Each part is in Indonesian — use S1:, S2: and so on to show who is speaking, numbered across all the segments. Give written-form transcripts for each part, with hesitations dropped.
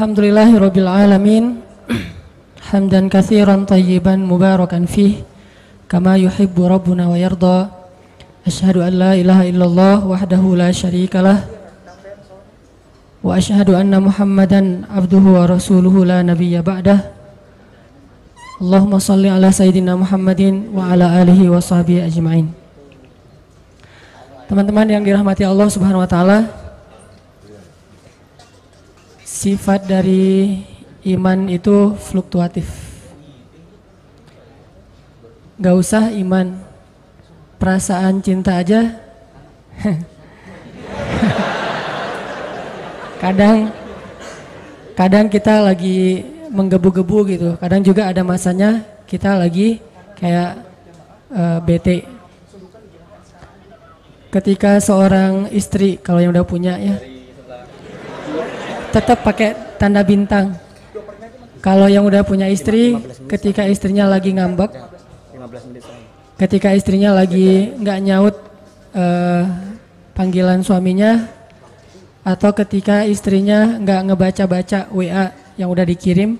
S1: Alhamdulillahirabbil alamin. Hamdan katsiran thayyiban mubarakan fih kama yuhibbu rabbuna wa yarda. Asyhadu an la ilaha illallah wahdahu la syarikalah wa asyhadu anna Muhammadan abduhu wa rasuluhu la nabiyya ba'dah. Allahumma shalli ala sayyidina Muhammadin wa ala alihi wa sahbihi ajma'in. Teman-teman yang dirahmati Allah Subhanahu wa taala, sifat dari iman itu fluktuatif. Gak usah iman, perasaan cinta aja kadang kita lagi menggebu-gebu gitu. Kadang juga ada masanya kita lagi kayak bete. Ketika seorang istri, kalau yang udah punya ya, tetap pakai tanda bintang. Kalau yang udah punya istri, ketika istrinya lagi ngambek, ketika istrinya lagi nggak nyaut panggilan suaminya, atau ketika istrinya nggak ngebaca-baca WA yang udah dikirim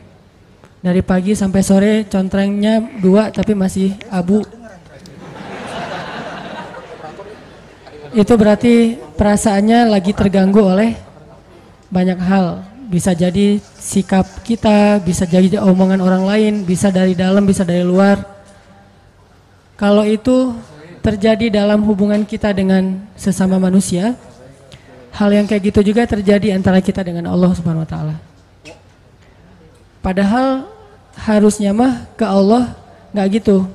S1: dari pagi sampai sore, contrengnya 2 tapi masih abu, itu berarti perasaannya lagi terganggu oleh banyak hal. Bisa jadi sikap kita, bisa jadi omongan orang lain, bisa dari dalam, bisa dari luar. Kalau itu terjadi dalam hubungan kita dengan sesama manusia, hal yang kayak gitu juga terjadi antara kita dengan Allah Subhanahu wa taala. Padahal harusnya mah ke Allah nggak gitu.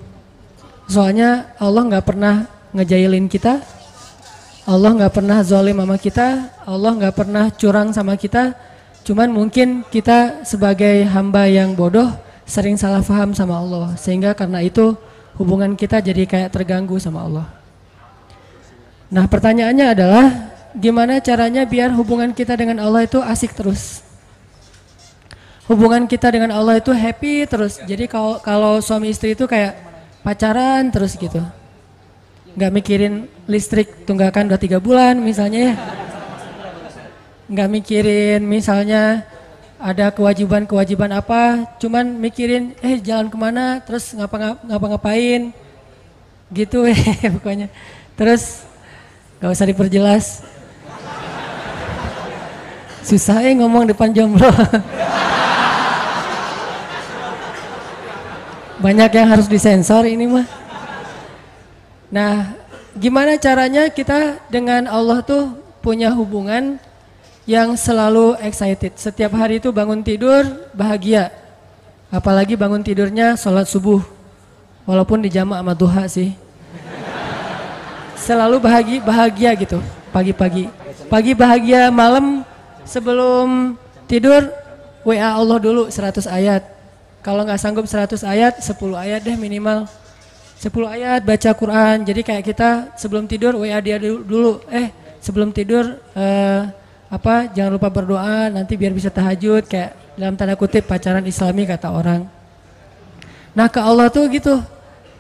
S1: Soalnya Allah nggak pernah ngejailin kita, Allah nggak pernah zalim sama kita, Allah nggak pernah curang sama kita. Cuman mungkin kita sebagai hamba yang bodoh sering salah paham sama Allah, sehingga karena itu hubungan kita jadi kayak terganggu sama Allah. Nah, pertanyaannya adalah gimana caranya biar hubungan kita dengan Allah itu asik terus? Hubungan kita dengan Allah itu happy terus. Jadi kalau suami istri itu kayak pacaran terus gitu. Nggak mikirin listrik tunggakan udah 3 bulan misalnya ya. Nggak mikirin misalnya ada kewajiban apa, cuman mikirin jalan kemana, terus ngapa-ngapain gitu pokoknya. Terus nggak usah diperjelas. Susah ngomong depan jomblo. Banyak yang harus disensor ini mah. Nah, gimana caranya kita dengan Allah tuh punya hubungan yang selalu excited. Setiap hari itu bangun tidur bahagia. Apalagi bangun tidurnya sholat subuh. Walaupun dijamak sama duha sih. Selalu bahagia gitu pagi-pagi. Pagi bahagia, malam sebelum tidur WA Allah dulu 100 ayat. Kalau nggak sanggup 100 ayat, 10 ayat deh minimal. 10 ayat baca Quran. Jadi kayak kita sebelum tidur WA dia dulu. Sebelum tidur jangan lupa berdoa nanti biar bisa tahajud, kayak dalam tanda kutip pacaran Islami kata orang. Nah, ke Allah tuh gitu.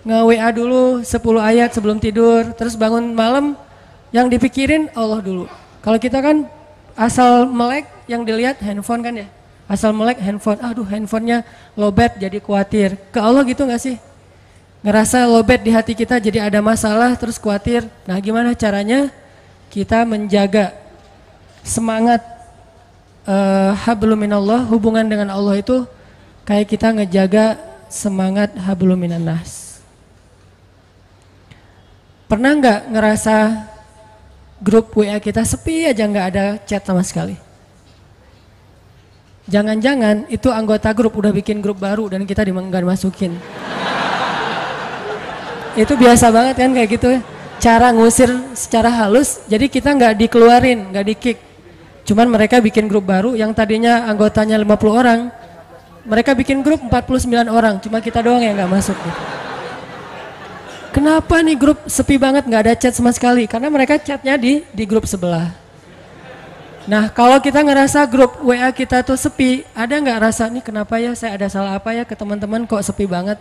S1: Nge-WA dulu 10 ayat sebelum tidur, terus bangun malam yang dipikirin Allah dulu. Kalau kita kan asal melek yang dilihat handphone kan ya. Asal melek handphone, aduh handphonenya lowbat jadi khawatir. Ke Allah gitu gak sih? Ngerasa lowbat di hati kita jadi ada masalah terus khawatir. Nah, gimana caranya kita menjaga semangat hablum minallah, hubungan dengan Allah itu kayak kita ngejaga semangat hablum minan nas. Pernah nggak ngerasa grup WA kita sepi aja, nggak ada chat sama sekali? Jangan-jangan itu anggota grup udah bikin grup baru dan kita nggak dimasukin. Itu biasa banget kan kayak gitu ya. Cara ngusir secara halus, jadi kita nggak dikeluarin, nggak di-kick. Cuman mereka bikin grup baru yang tadinya anggotanya 50 orang, mereka bikin grup 49 orang, cuma kita doang yang nggak masuk gitu. Kenapa nih grup sepi banget, nggak ada chat sama sekali? Karena mereka chatnya di grup sebelah. Nah, kalau kita ngerasa grup WA kita tuh sepi, ada nggak rasa nih kenapa ya, saya ada salah apa ya ke teman-teman kok sepi banget?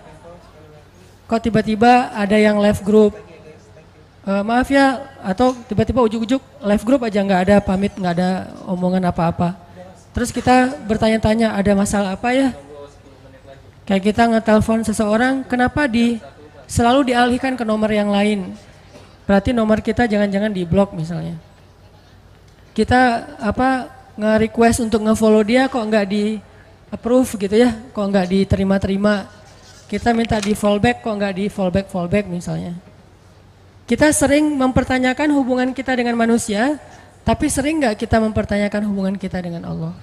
S1: Kok tiba-tiba ada yang left group? Maaf ya, atau tiba-tiba ujuk-ujuk live group aja nggak ada pamit, nggak ada omongan apa-apa. Terus kita bertanya-tanya ada masalah apa ya? Kayak kita ngetelepon seseorang, kenapa selalu dialihkan ke nomor yang lain? Berarti nomor kita jangan-jangan di-blok misalnya. Kita nge-request untuk nge-follow dia kok nggak di-approve gitu ya, kok nggak diterima-terima. Kita minta di-fallback kok nggak di-fallback misalnya. Kita sering mempertanyakan hubungan kita dengan manusia, tapi sering nggak kita mempertanyakan hubungan kita dengan Allah?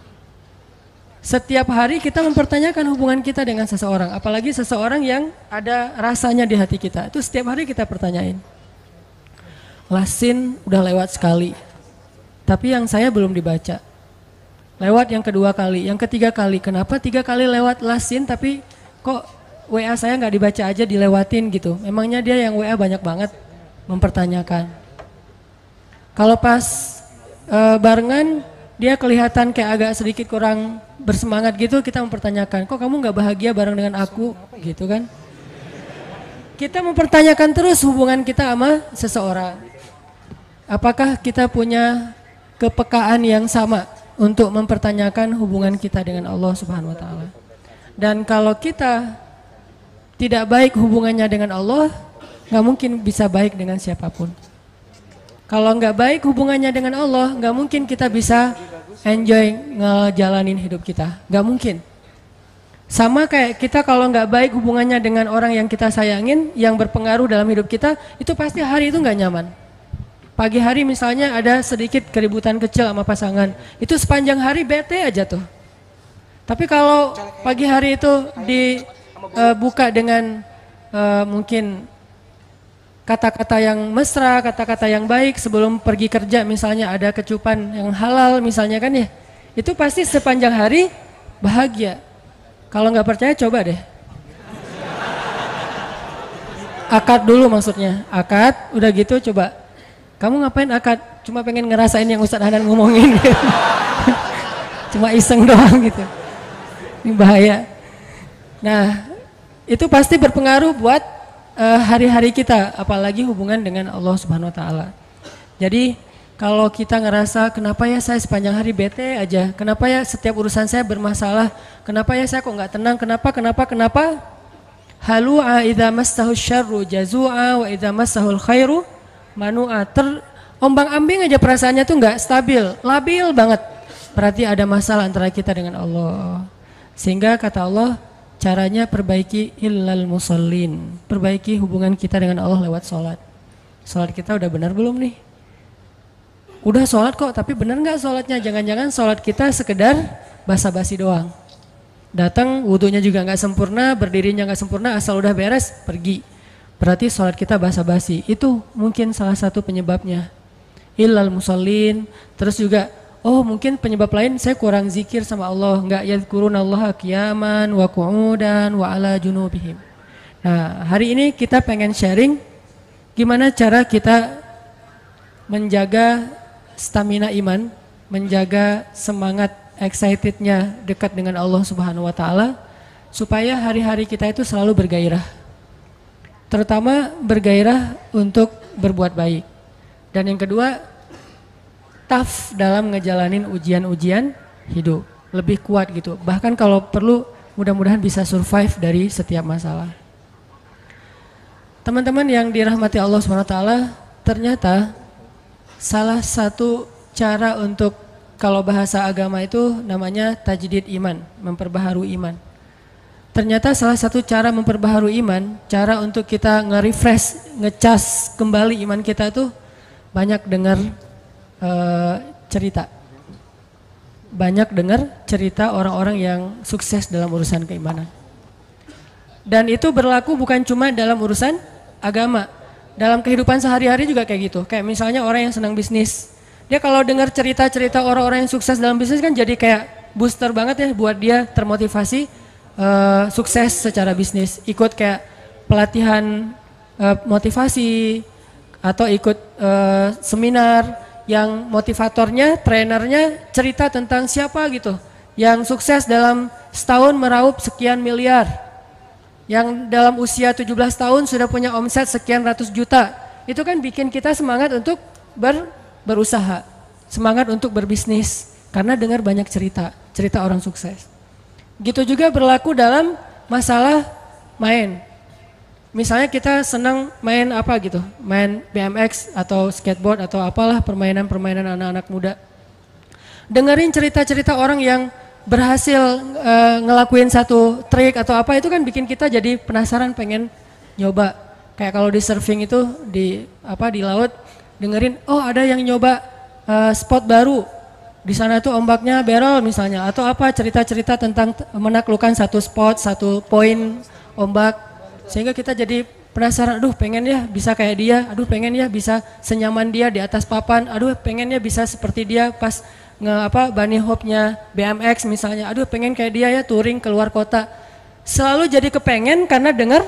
S1: Setiap hari kita mempertanyakan hubungan kita dengan seseorang, apalagi seseorang yang ada rasanya di hati kita. Itu setiap hari kita pertanyain. Lasin udah lewat sekali, tapi yang saya belum dibaca. Lewat yang kedua kali, yang ketiga kali. Kenapa 3 kali lewat lasin tapi kok WA saya nggak dibaca aja dilewatin gitu? Memangnya dia yang WA banyak banget mempertanyakan. Kalau pas barengan dia kelihatan kayak agak sedikit kurang bersemangat gitu, kita mempertanyakan, kok kamu nggak bahagia bareng dengan aku gitu kan? Kita mempertanyakan terus hubungan kita sama seseorang. Apakah kita punya kepekaan yang sama untuk mempertanyakan hubungan kita dengan Allah Subhanahu wa taala? Dan kalau kita tidak baik hubungannya dengan Allah, nggak mungkin bisa baik dengan siapapun. Kalau nggak baik hubungannya dengan Allah, nggak mungkin kita bisa enjoy ngejalanin hidup kita. Nggak mungkin. Sama kayak kita kalau nggak baik hubungannya dengan orang yang kita sayangin, yang berpengaruh dalam hidup kita, itu pasti hari itu nggak nyaman. Pagi hari misalnya ada sedikit keributan kecil sama pasangan, itu sepanjang hari bete aja tuh. Tapi kalau pagi hari itu dibuka dengan mungkin kata-kata yang mesra, kata-kata yang baik sebelum pergi kerja, misalnya ada kecupan yang halal misalnya kan ya, itu pasti sepanjang hari bahagia. Kalau nggak percaya coba deh. Akad dulu maksudnya, akad udah gitu coba. Kamu ngapain akad? Cuma pengen ngerasain yang Ustadz Hanan ngomongin gitu. Cuma iseng doang gitu. Ini bahaya. Nah, itu pasti berpengaruh buat hari-hari kita, apalagi hubungan dengan Allah Subhanahu wa taala. Jadi, kalau kita ngerasa kenapa ya saya sepanjang hari bete aja, kenapa ya setiap urusan saya bermasalah, kenapa ya saya kok nggak tenang, kenapa? Halu'a idza massahu syarru jazu'a wa idza massahul khairu manu'a. Ombang-ambing aja perasaannya tuh nggak stabil, labil banget. Berarti ada masalah antara kita dengan Allah. Sehingga kata Allah, caranya perbaiki illal musallin. Perbaiki hubungan kita dengan Allah lewat sholat. Sholat kita udah benar belum nih? Udah sholat kok, tapi benar nggak sholatnya? Jangan-jangan sholat kita sekedar basa-basi doang. Datang wudunya juga nggak sempurna, berdirinya nggak sempurna, asal udah beres pergi. Berarti sholat kita basa-basi. Itu mungkin salah satu penyebabnya. Illal musallin. Terus juga, oh mungkin penyebab lain saya kurang zikir sama Allah, nggak yadhkurunallaha qiyaman wa qu'udan wa ala junubihim. Nah, hari ini kita pengen sharing gimana cara kita menjaga stamina iman, menjaga semangat excitednya dekat dengan Allah Subhanahu wa taala supaya hari-hari kita itu selalu bergairah. Terutama bergairah untuk berbuat baik. Dan yang kedua, tough dalam ngejalanin ujian-ujian hidup, lebih kuat gitu. Bahkan kalau perlu mudah-mudahan bisa survive dari setiap masalah. Teman-teman yang dirahmati Allah SWT, ternyata salah satu cara untuk, kalau bahasa agama itu namanya tajdid iman, memperbaharui iman. Ternyata salah satu cara memperbaharui iman, cara untuk kita nge-refresh, ngecas kembali iman kita tuh banyak dengar cerita. Banyak dengar cerita orang-orang yang sukses dalam urusan keimanan. Dan itu berlaku bukan cuma dalam urusan agama. Dalam kehidupan sehari-hari juga kayak gitu. Kayak misalnya orang yang senang bisnis. Dia kalau dengar cerita-cerita orang-orang yang sukses dalam bisnis kan jadi kayak booster banget ya buat dia termotivasi sukses secara bisnis. Ikut kayak pelatihan motivasi atau ikut seminar yang motivatornya, trainernya cerita tentang siapa gitu yang sukses dalam setahun meraup sekian miliar, yang dalam usia 17 tahun sudah punya omset sekian ratus juta. Itu kan bikin kita semangat untuk berusaha, semangat untuk berbisnis karena dengar banyak cerita. cerita orang sukses. Gitu juga berlaku dalam masalah main. Misalnya kita senang main apa gitu, main BMX atau skateboard atau apalah permainan-permainan anak-anak muda. Dengerin cerita-cerita orang yang berhasil ngelakuin satu trik atau apa, itu kan bikin kita jadi penasaran pengen nyoba. Kayak kalau di surfing itu di laut, dengerin oh ada yang nyoba spot baru. Di sana tuh ombaknya barrel misalnya atau apa, cerita-cerita tentang menaklukkan satu spot, satu poin ombak. Sehingga kita jadi penasaran, aduh pengen ya bisa kayak dia, aduh pengen ya bisa senyaman dia di atas papan, aduh pengen ya bisa seperti dia pas bunny hop-nya BMX misalnya, aduh pengen kayak dia ya touring keluar kota. Selalu jadi kepengen karena dengar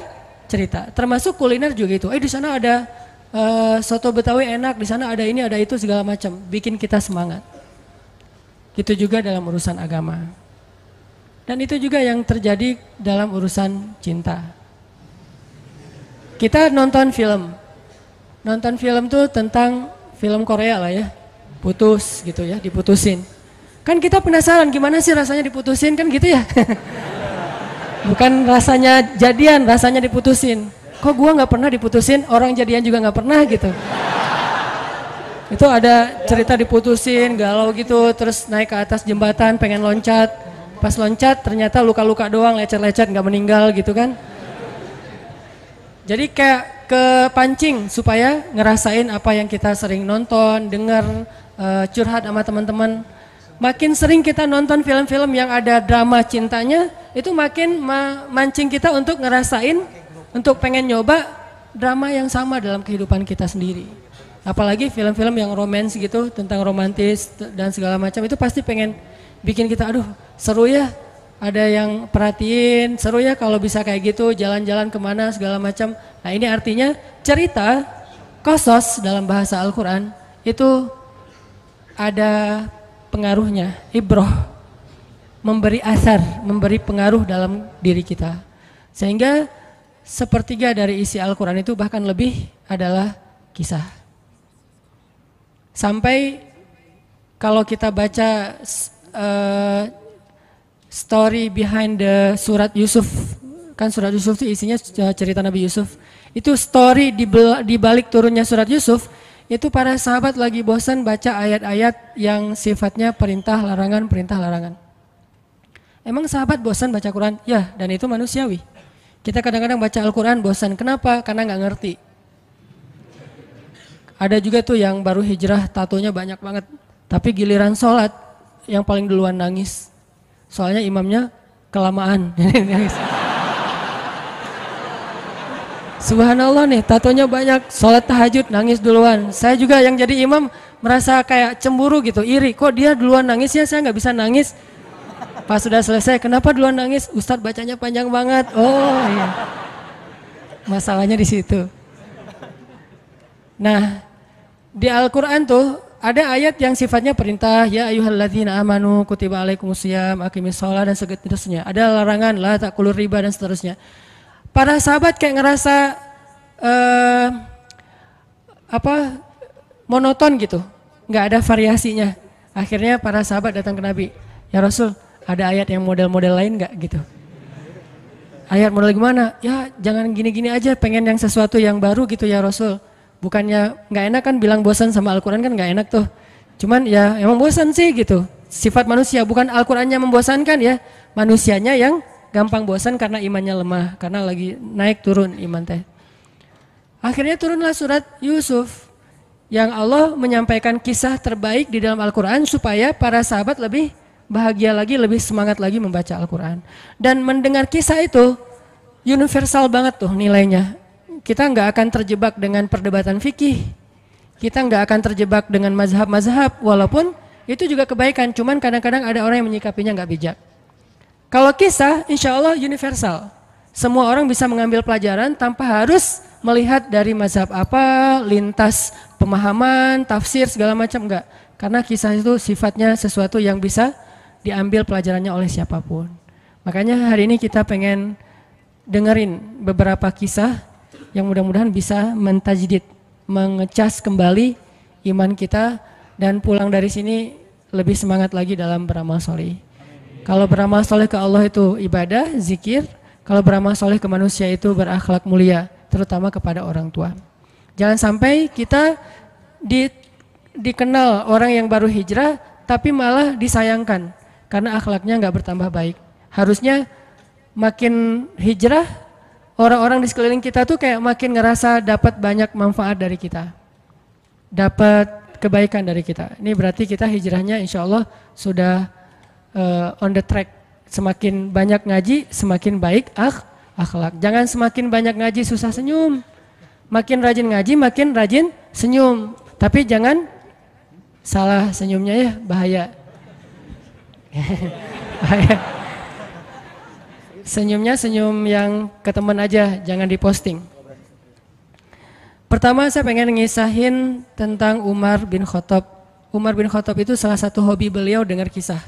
S1: cerita. Termasuk kuliner juga itu. Di sana ada soto Betawi enak, di sana ada ini, ada itu segala macam, bikin kita semangat. Gitu juga dalam urusan agama. Dan itu juga yang terjadi dalam urusan cinta. Kita nonton film tuh tentang film Korea lah ya, putus gitu ya, diputusin. Kan kita penasaran gimana sih rasanya diputusin kan gitu ya. Bukan rasanya jadian, rasanya diputusin. Kok gua nggak pernah diputusin, orang jadian juga nggak pernah gitu. Itu ada cerita diputusin, galau gitu, terus naik ke atas jembatan pengen loncat. Pas loncat ternyata luka-luka doang, lecet-lecet nggak meninggal gitu kan. Jadi kayak kepancing supaya ngerasain apa yang kita sering nonton, dengar, curhat sama teman-teman. Makin sering kita nonton film-film yang ada drama cintanya, itu makin mancing kita untuk ngerasain, untuk pengen nyoba drama yang sama dalam kehidupan kita sendiri. Apalagi film-film yang romance gitu, tentang romantis dan segala macam, itu pasti pengen bikin kita, aduh seru ya. Ada yang perhatiin, seru ya kalau bisa kayak gitu, jalan-jalan kemana segala macam. Nah ini artinya cerita, qasas dalam bahasa Al-Quran itu ada pengaruhnya, ibroh, memberi asar, memberi pengaruh dalam diri kita. Sehingga sepertiga dari isi Al-Quran itu bahkan lebih adalah kisah. Sampai kalau kita baca story behind the surat Yusuf, kan surat Yusuf itu isinya cerita Nabi Yusuf. Itu story di balik turunnya surat Yusuf, itu para sahabat lagi bosan baca ayat-ayat yang sifatnya perintah larangan. Emang sahabat bosan baca Quran? Ya, dan itu manusiawi. Kita kadang-kadang baca Al-Quran bosan. Kenapa? Karena nggak ngerti. Ada juga tuh yang baru hijrah, tatonya banyak banget. Tapi giliran sholat, yang paling duluan nangis. Soalnya imamnya kelamaan. Subhanallah nih, tatonya banyak, sholat tahajud nangis duluan. Saya juga yang jadi imam merasa kayak cemburu gitu, iri. Kok dia duluan nangis ya, saya nggak bisa nangis. Pas sudah selesai, kenapa duluan nangis? Ustadz bacanya panjang banget. Oh iya, masalahnya di situ. Nah, di Al-Quran tuh ada ayat yang sifatnya perintah, ya ayyuhalladzina amanu kutiba alaikumusiyam aqimis shalah dan seterusnya. Ada larangan, la takulur riba dan seterusnya. Para sahabat kayak ngerasa monoton gitu, nggak ada variasinya. Akhirnya para sahabat datang ke Nabi, ya Rasul, ada ayat yang model-model lain nggak gitu? Ayat model gimana? Ya jangan gini-gini aja, pengen yang sesuatu yang baru gitu ya Rasul. Bukannya nggak enak kan bilang bosan sama Al-Quran kan nggak enak tuh. Cuman ya emang bosan sih gitu. Sifat manusia, bukan Al-Qurannya membosankan ya. Manusianya yang gampang bosan karena imannya lemah. Karena lagi naik turun iman teh. Akhirnya turunlah surat Yusuf. Yang Allah menyampaikan kisah terbaik di dalam Al-Quran supaya para sahabat lebih bahagia lagi, lebih semangat lagi membaca Al-Quran. Dan mendengar kisah itu universal banget tuh nilainya. Kita nggak akan terjebak dengan perdebatan fikih, kita nggak akan terjebak dengan mazhab-mazhab, walaupun itu juga kebaikan, cuman kadang-kadang ada orang yang menyikapinya nggak bijak. Kalau kisah, insya Allah universal, semua orang bisa mengambil pelajaran tanpa harus melihat dari mazhab apa, lintas pemahaman, tafsir segala macam, enggak. Karena kisah itu sifatnya sesuatu yang bisa diambil pelajarannya oleh siapapun. Makanya hari ini kita pengen dengerin beberapa kisah yang mudah-mudahan bisa mentajdid, mengecas kembali iman kita dan pulang dari sini lebih semangat lagi dalam beramal sholih. Kalau beramal soleh ke Allah itu ibadah, zikir. Kalau beramal soleh ke manusia itu berakhlak mulia, terutama kepada orang tua. Jangan sampai kita dikenal orang yang baru hijrah, tapi malah disayangkan karena akhlaknya nggak bertambah baik. Harusnya makin hijrah, orang-orang di sekeliling kita tuh kayak makin ngerasa dapat banyak manfaat dari kita, dapat kebaikan dari kita. Ini berarti kita hijrahnya insya Allah sudah on the track. Semakin banyak ngaji, semakin baik akhlak. Jangan semakin banyak ngaji susah senyum. Makin rajin ngaji, makin rajin senyum. Tapi jangan salah senyumnya ya, bahaya. Bahaya. Senyumnya senyum yang ke teman aja, jangan diposting. Pertama saya pengen ngisahin tentang Umar bin Khattab. Umar bin Khattab itu salah satu hobi beliau dengar kisah.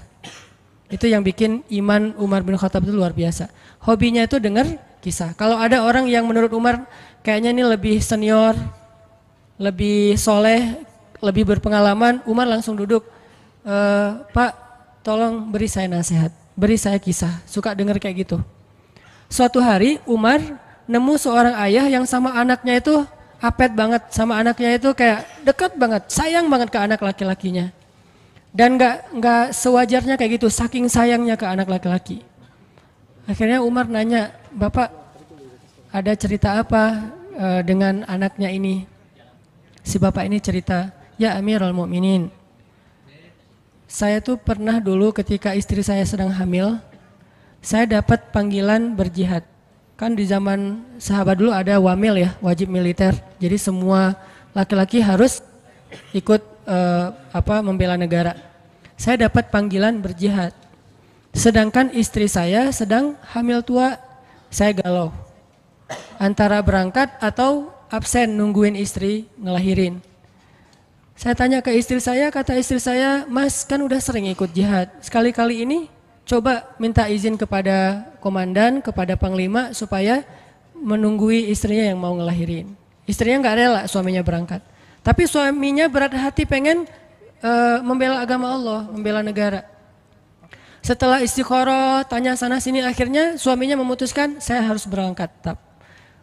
S1: Itu yang bikin iman Umar bin Khattab itu luar biasa. Hobinya itu dengar kisah. Kalau ada orang yang menurut Umar kayaknya ini lebih senior, lebih soleh, lebih berpengalaman, Umar langsung duduk. Pak, tolong beri saya nasihat, beri saya kisah. Suka dengar kayak gitu. Suatu hari Umar nemu seorang ayah yang sama anaknya itu apet banget, sama anaknya itu kayak dekat banget, sayang banget ke anak laki-lakinya. Dan nggak sewajarnya kayak gitu, saking sayangnya ke anak laki-laki. Akhirnya Umar nanya, Bapak ada cerita apa dengan anaknya ini? Si bapak ini cerita, ya Amirul Mukminin, saya tuh pernah dulu ketika istri saya sedang hamil, saya dapat panggilan berjihad. Kan di zaman sahabat dulu ada wamil ya, wajib militer. Jadi semua laki-laki harus ikut membela negara. Saya dapat panggilan berjihad. Sedangkan istri saya sedang hamil tua, saya galau. Antara berangkat atau absen nungguin istri ngelahirin. Saya tanya ke istri saya, kata istri saya, Mas kan udah sering ikut jihad. Sekali-kali ini coba minta izin kepada komandan, kepada panglima supaya menunggui istrinya yang mau ngelahirin. Istrinya nggak rela suaminya berangkat. Tapi suaminya berat hati pengen membela agama Allah, membela negara. Setelah istikharah, tanya sana sini, akhirnya suaminya memutuskan saya harus berangkat.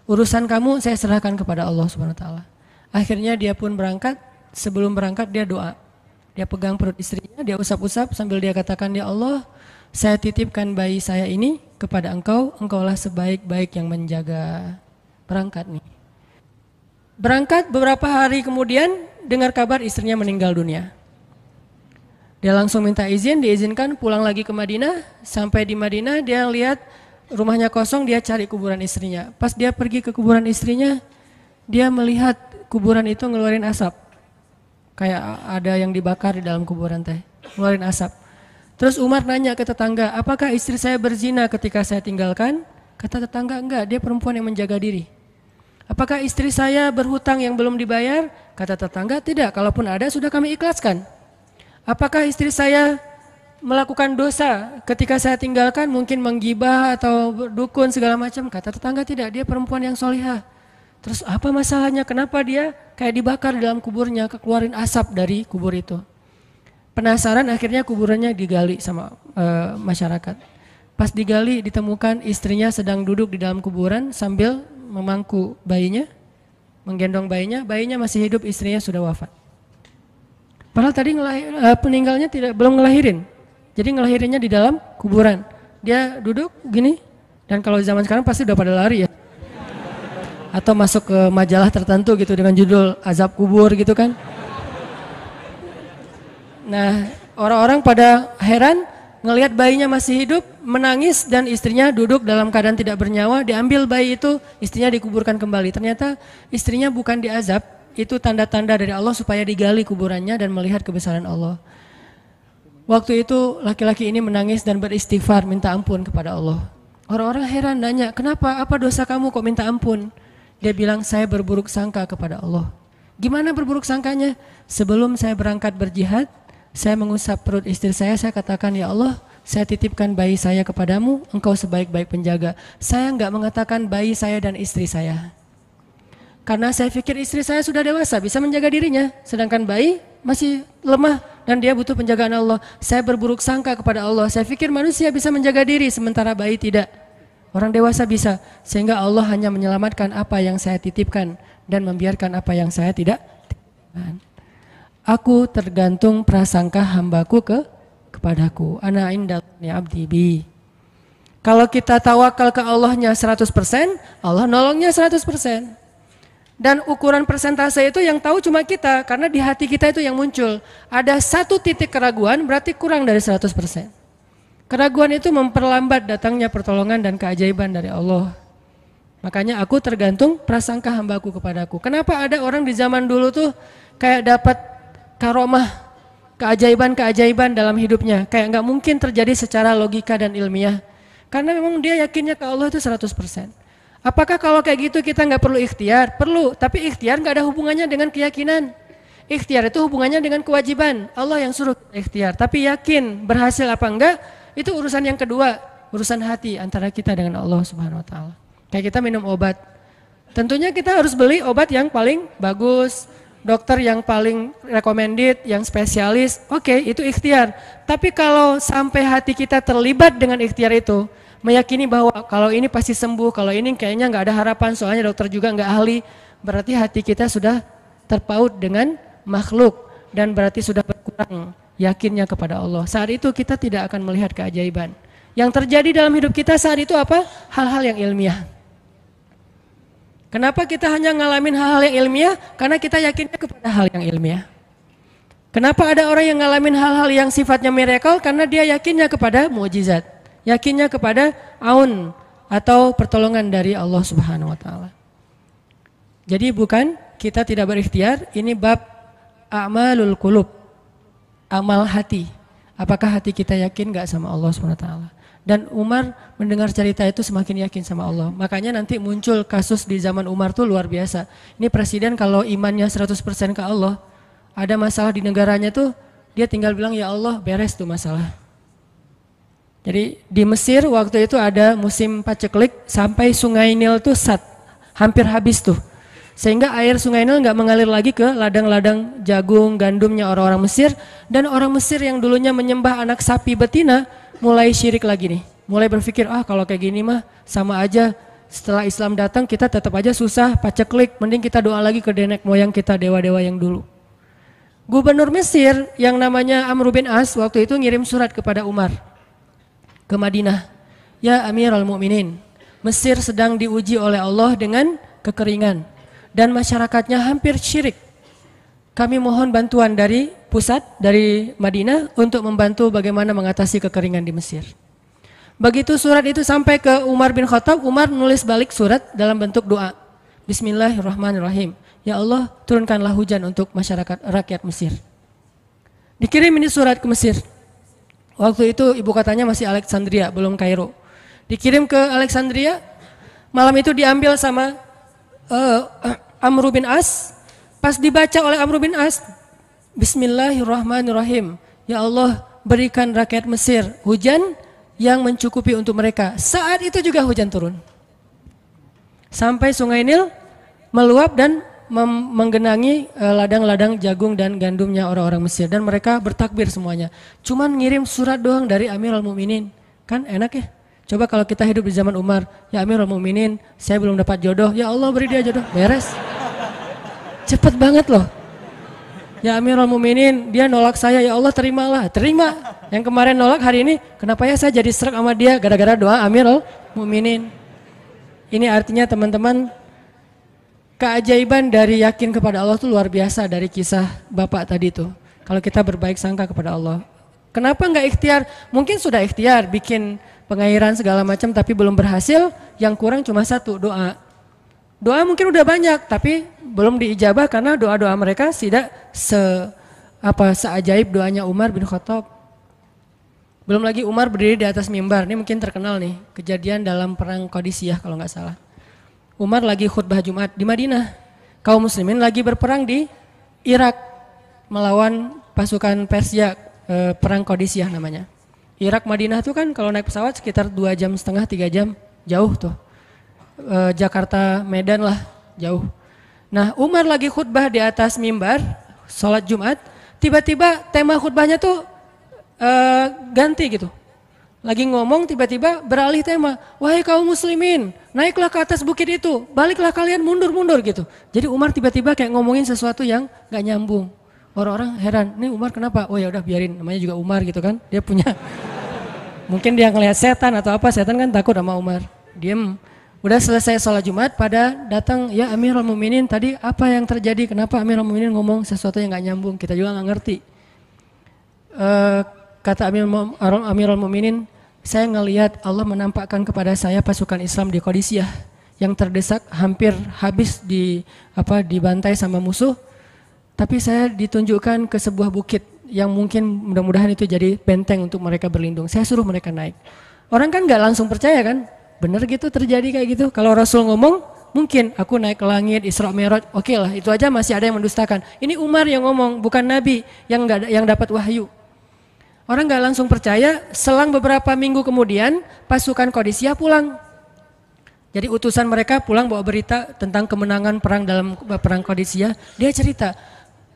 S1: Urusan kamu saya serahkan kepada Allah Subhanahu wa taala. Akhirnya dia pun berangkat. Sebelum berangkat dia doa. Dia pegang perut istrinya, dia usap-usap sambil dia katakan, ya Allah, saya titipkan bayi saya ini kepada Engkau, Engkaulah sebaik-baik yang menjaga. Berangkat nih. Berangkat beberapa hari kemudian dengar kabar istrinya meninggal dunia. Dia langsung minta izin, diizinkan pulang lagi ke Madinah. Sampai di Madinah dia lihat rumahnya kosong, dia cari kuburan istrinya. Pas dia pergi ke kuburan istrinya, dia melihat kuburan itu ngeluarin asap. Kayak ada yang dibakar di dalam kuburan teh, ngeluarin asap. Terus Umar nanya ke tetangga, apakah istri saya berzina ketika saya tinggalkan? Kata tetangga, enggak, dia perempuan yang menjaga diri. Apakah istri saya berhutang yang belum dibayar? Kata tetangga, tidak, kalaupun ada sudah kami ikhlaskan. Apakah istri saya melakukan dosa ketika saya tinggalkan, mungkin menggibah atau dukun segala macam? Kata tetangga, tidak, dia perempuan yang solihah. Terus apa masalahnya? Kenapa dia kayak dibakar di dalam kuburnya, keluarin asap dari kubur itu? Penasaran, akhirnya kuburannya digali sama masyarakat. Pas digali ditemukan istrinya sedang duduk di dalam kuburan sambil memangku bayinya, menggendong bayinya. Bayinya masih hidup, istrinya sudah wafat. Padahal tadi peninggalnya belum ngelahirin. Jadi ngelahirinnya di dalam kuburan. Dia duduk gini, dan kalau zaman sekarang pasti udah pada lari ya. Atau masuk ke majalah tertentu gitu dengan judul azab kubur gitu kan. Nah, orang-orang pada heran ngelihat bayinya masih hidup, menangis, dan istrinya duduk dalam keadaan tidak bernyawa. Diambil bayi itu, istrinya dikuburkan kembali. Ternyata istrinya bukan diazab, itu tanda-tanda dari Allah supaya digali kuburannya dan melihat kebesaran Allah. Waktu itu laki-laki ini menangis dan beristighfar minta ampun kepada Allah. Orang-orang heran nanya, kenapa? Apa dosa kamu kok minta ampun? Dia bilang, saya berburuk sangka kepada Allah. Gimana berburuk sangkanya? Sebelum saya berangkat berjihad, saya mengusap perut istri saya katakan, ya Allah, saya titipkan bayi saya kepadamu, Engkau sebaik-baik penjaga. Saya enggak mengatakan bayi saya dan istri saya. Karena saya pikir istri saya sudah dewasa, bisa menjaga dirinya. Sedangkan bayi masih lemah dan dia butuh penjagaan Allah. Saya berburuk sangka kepada Allah. Saya pikir manusia bisa menjaga diri sementara bayi tidak. Orang dewasa bisa. Sehingga Allah hanya menyelamatkan apa yang saya titipkan dan membiarkan apa yang saya tidak titipkan. Aku tergantung prasangka hambaku kepadaku. Ana indalni abdi bi. Kalau kita tawakal ke Allahnya 100%, Allah nolongnya 100%. Dan ukuran persentase itu yang tahu cuma kita, karena di hati kita itu yang muncul. Ada satu titik keraguan berarti kurang dari 100%. Keraguan itu memperlambat datangnya pertolongan dan keajaiban dari Allah. Makanya aku tergantung prasangka hambaku kepadaku. Kenapa ada orang di zaman dulu tuh kayak dapat karomah, keajaiban-keajaiban dalam hidupnya. Kayak nggak mungkin terjadi secara logika dan ilmiah. Karena memang dia yakinnya ke Allah itu 100%. Apakah kalau kayak gitu kita nggak perlu ikhtiar? Perlu, tapi ikhtiar nggak ada hubungannya dengan keyakinan. Ikhtiar itu hubungannya dengan kewajiban. Allah yang suruh ikhtiar, tapi yakin berhasil apa enggak, itu urusan yang kedua, urusan hati antara kita dengan Allah Subhanahu Wa Taala. Kayak kita minum obat, tentunya kita harus beli obat yang paling bagus, dokter yang paling recommended, yang spesialis, oke, itu ikhtiar. Tapi kalau sampai hati kita terlibat dengan ikhtiar itu, meyakini bahwa kalau ini pasti sembuh, kalau ini kayaknya nggak ada harapan, soalnya dokter juga nggak ahli, berarti hati kita sudah terpaut dengan makhluk dan berarti sudah berkurang yakinnya kepada Allah. Saat itu kita tidak akan melihat keajaiban. Yang terjadi dalam hidup kita saat itu apa? Hal-hal yang ilmiah. Kenapa kita hanya ngalamin hal-hal yang ilmiah? Karena kita yakinnya kepada hal yang ilmiah. Kenapa ada orang yang ngalamin hal-hal yang sifatnya miracle? Karena dia yakinnya kepada mukjizat. Yakinnya kepada aun atau pertolongan dari Allah Subhanahu Wa Taala. Jadi bukan kita tidak berikhtiar, ini bab a'malul qulub, amal hati. Apakah hati kita yakin gak sama Allah Subhanahu Wa Taala? Dan Umar mendengar cerita itu semakin yakin sama Allah. Makanya nanti muncul kasus di zaman Umar tuh luar biasa. Ini presiden kalau imannya 100% ke Allah, ada masalah di negaranya tuh dia tinggal bilang ya Allah beres tuh masalah. Jadi di Mesir waktu itu ada musim paceklik sampai sungai Nil tuh hampir habis tuh. Sehingga air sungai Nil nggak mengalir lagi ke ladang-ladang jagung, gandumnya orang-orang Mesir. Dan orang Mesir yang dulunya menyembah anak sapi betina mulai syirik lagi nih. Mulai berpikir kalau kayak gini mah sama aja, setelah Islam datang kita tetap aja susah, paceklik, mending kita doa lagi ke nenek moyang kita, dewa-dewa yang dulu. Gubernur Mesir yang namanya Amr bin As waktu itu ngirim surat kepada Umar ke Madinah. Ya Amirul Mukminin, Mesir sedang diuji oleh Allah dengan kekeringan dan masyarakatnya hampir syirik. Kami mohon bantuan dari pusat, dari Madinah untuk membantu bagaimana mengatasi kekeringan di Mesir. Begitu surat itu sampai ke Umar bin Khattab, Umar nulis balik surat dalam bentuk doa. Bismillahirrahmanirrahim. Ya Allah, turunkanlah hujan untuk masyarakat rakyat Mesir. Dikirim ini surat ke Mesir. Waktu itu ibu kotanya masih Alexandria, belum Kairo. Dikirim ke Alexandria, malam itu diambil sama Amr bin As. Pas dibaca oleh Amr bin As, Bismillahirrahmanirrahim. Ya Allah, berikan rakyat Mesir hujan yang mencukupi untuk mereka. Saat itu juga hujan turun. Sampai sungai Nil meluap dan menggenangi ladang-ladang jagung dan gandumnya orang-orang Mesir. Dan mereka bertakbir semuanya. Cuman ngirim surat doang dari Amirul Mukminin. Kan enak ya? Coba kalau kita hidup di zaman Umar, ya Amirul Mukminin, saya belum dapat jodoh. Ya Allah beri dia jodoh. Beres. Cepet banget loh. Ya Amirul Mukminin, dia nolak saya. Ya Allah terimalah. Terima. Yang kemarin nolak hari ini, kenapa ya saya jadi serak sama dia? Gara-gara doa Amirul Mukminin. Ini artinya teman-teman, keajaiban dari yakin kepada Allah itu luar biasa dari kisah Bapak tadi itu. Kalau kita berbaik sangka kepada Allah. Kenapa enggak ikhtiar? Mungkin sudah ikhtiar bikin pengairan segala macam tapi belum berhasil. Yang kurang cuma satu, doa. Doa mungkin udah banyak tapi belum diijabah karena doa-doa mereka tidak seajaib doanya Umar bin Khattab. Belum lagi Umar berdiri di atas mimbar. Ini mungkin terkenal nih, kejadian dalam perang Qadisiyah kalau nggak salah. Umar lagi khutbah Jumat di Madinah. Kaum muslimin lagi berperang di Irak melawan pasukan Persia, perang Qadisiyah namanya. Irak Madinah itu kan kalau naik pesawat sekitar 2,5 jam, 3 jam, jauh tuh. Jakarta Medan lah, jauh. Nah, Umar lagi khutbah di atas mimbar, sholat Jumat, tiba-tiba tema khutbahnya tuh ganti gitu. Lagi ngomong tiba-tiba beralih tema. Wahai kaum muslimin, naiklah ke atas bukit itu, baliklah kalian mundur-mundur gitu. Jadi Umar tiba-tiba kayak ngomongin sesuatu yang gak nyambung. Orang-orang heran, ini Umar kenapa? Oh ya udah biarin, namanya juga Umar gitu kan. Dia punya, mungkin dia ngelihat setan atau apa, setan kan takut sama Umar. Diem. Udah selesai sholat Jumat, pada datang, ya Amirul Mukminin tadi apa yang terjadi? Kenapa Amirul Mukminin ngomong sesuatu yang gak nyambung? Kita juga gak ngerti. Kata Amirul Mukminin, saya ngelihat Allah menampakkan kepada saya pasukan Islam di Qadisiyah yang terdesak hampir habis dibantai sama musuh. Tapi saya ditunjukkan ke sebuah bukit yang mungkin mudah-mudahan itu jadi benteng untuk mereka berlindung. Saya suruh mereka naik. Orang kan gak langsung percaya kan? Bener gitu terjadi kayak gitu. Kalau Rasul ngomong, mungkin aku naik ke langit, Isra Mi'raj, oke lah, itu aja masih ada yang mendustakan. Ini Umar yang ngomong, bukan Nabi yang dapat wahyu. Orang gak langsung percaya, selang beberapa minggu kemudian pasukan Qadisiyah pulang. Jadi utusan mereka pulang bawa berita tentang kemenangan perang dalam perang Qadisiyah. Dia cerita,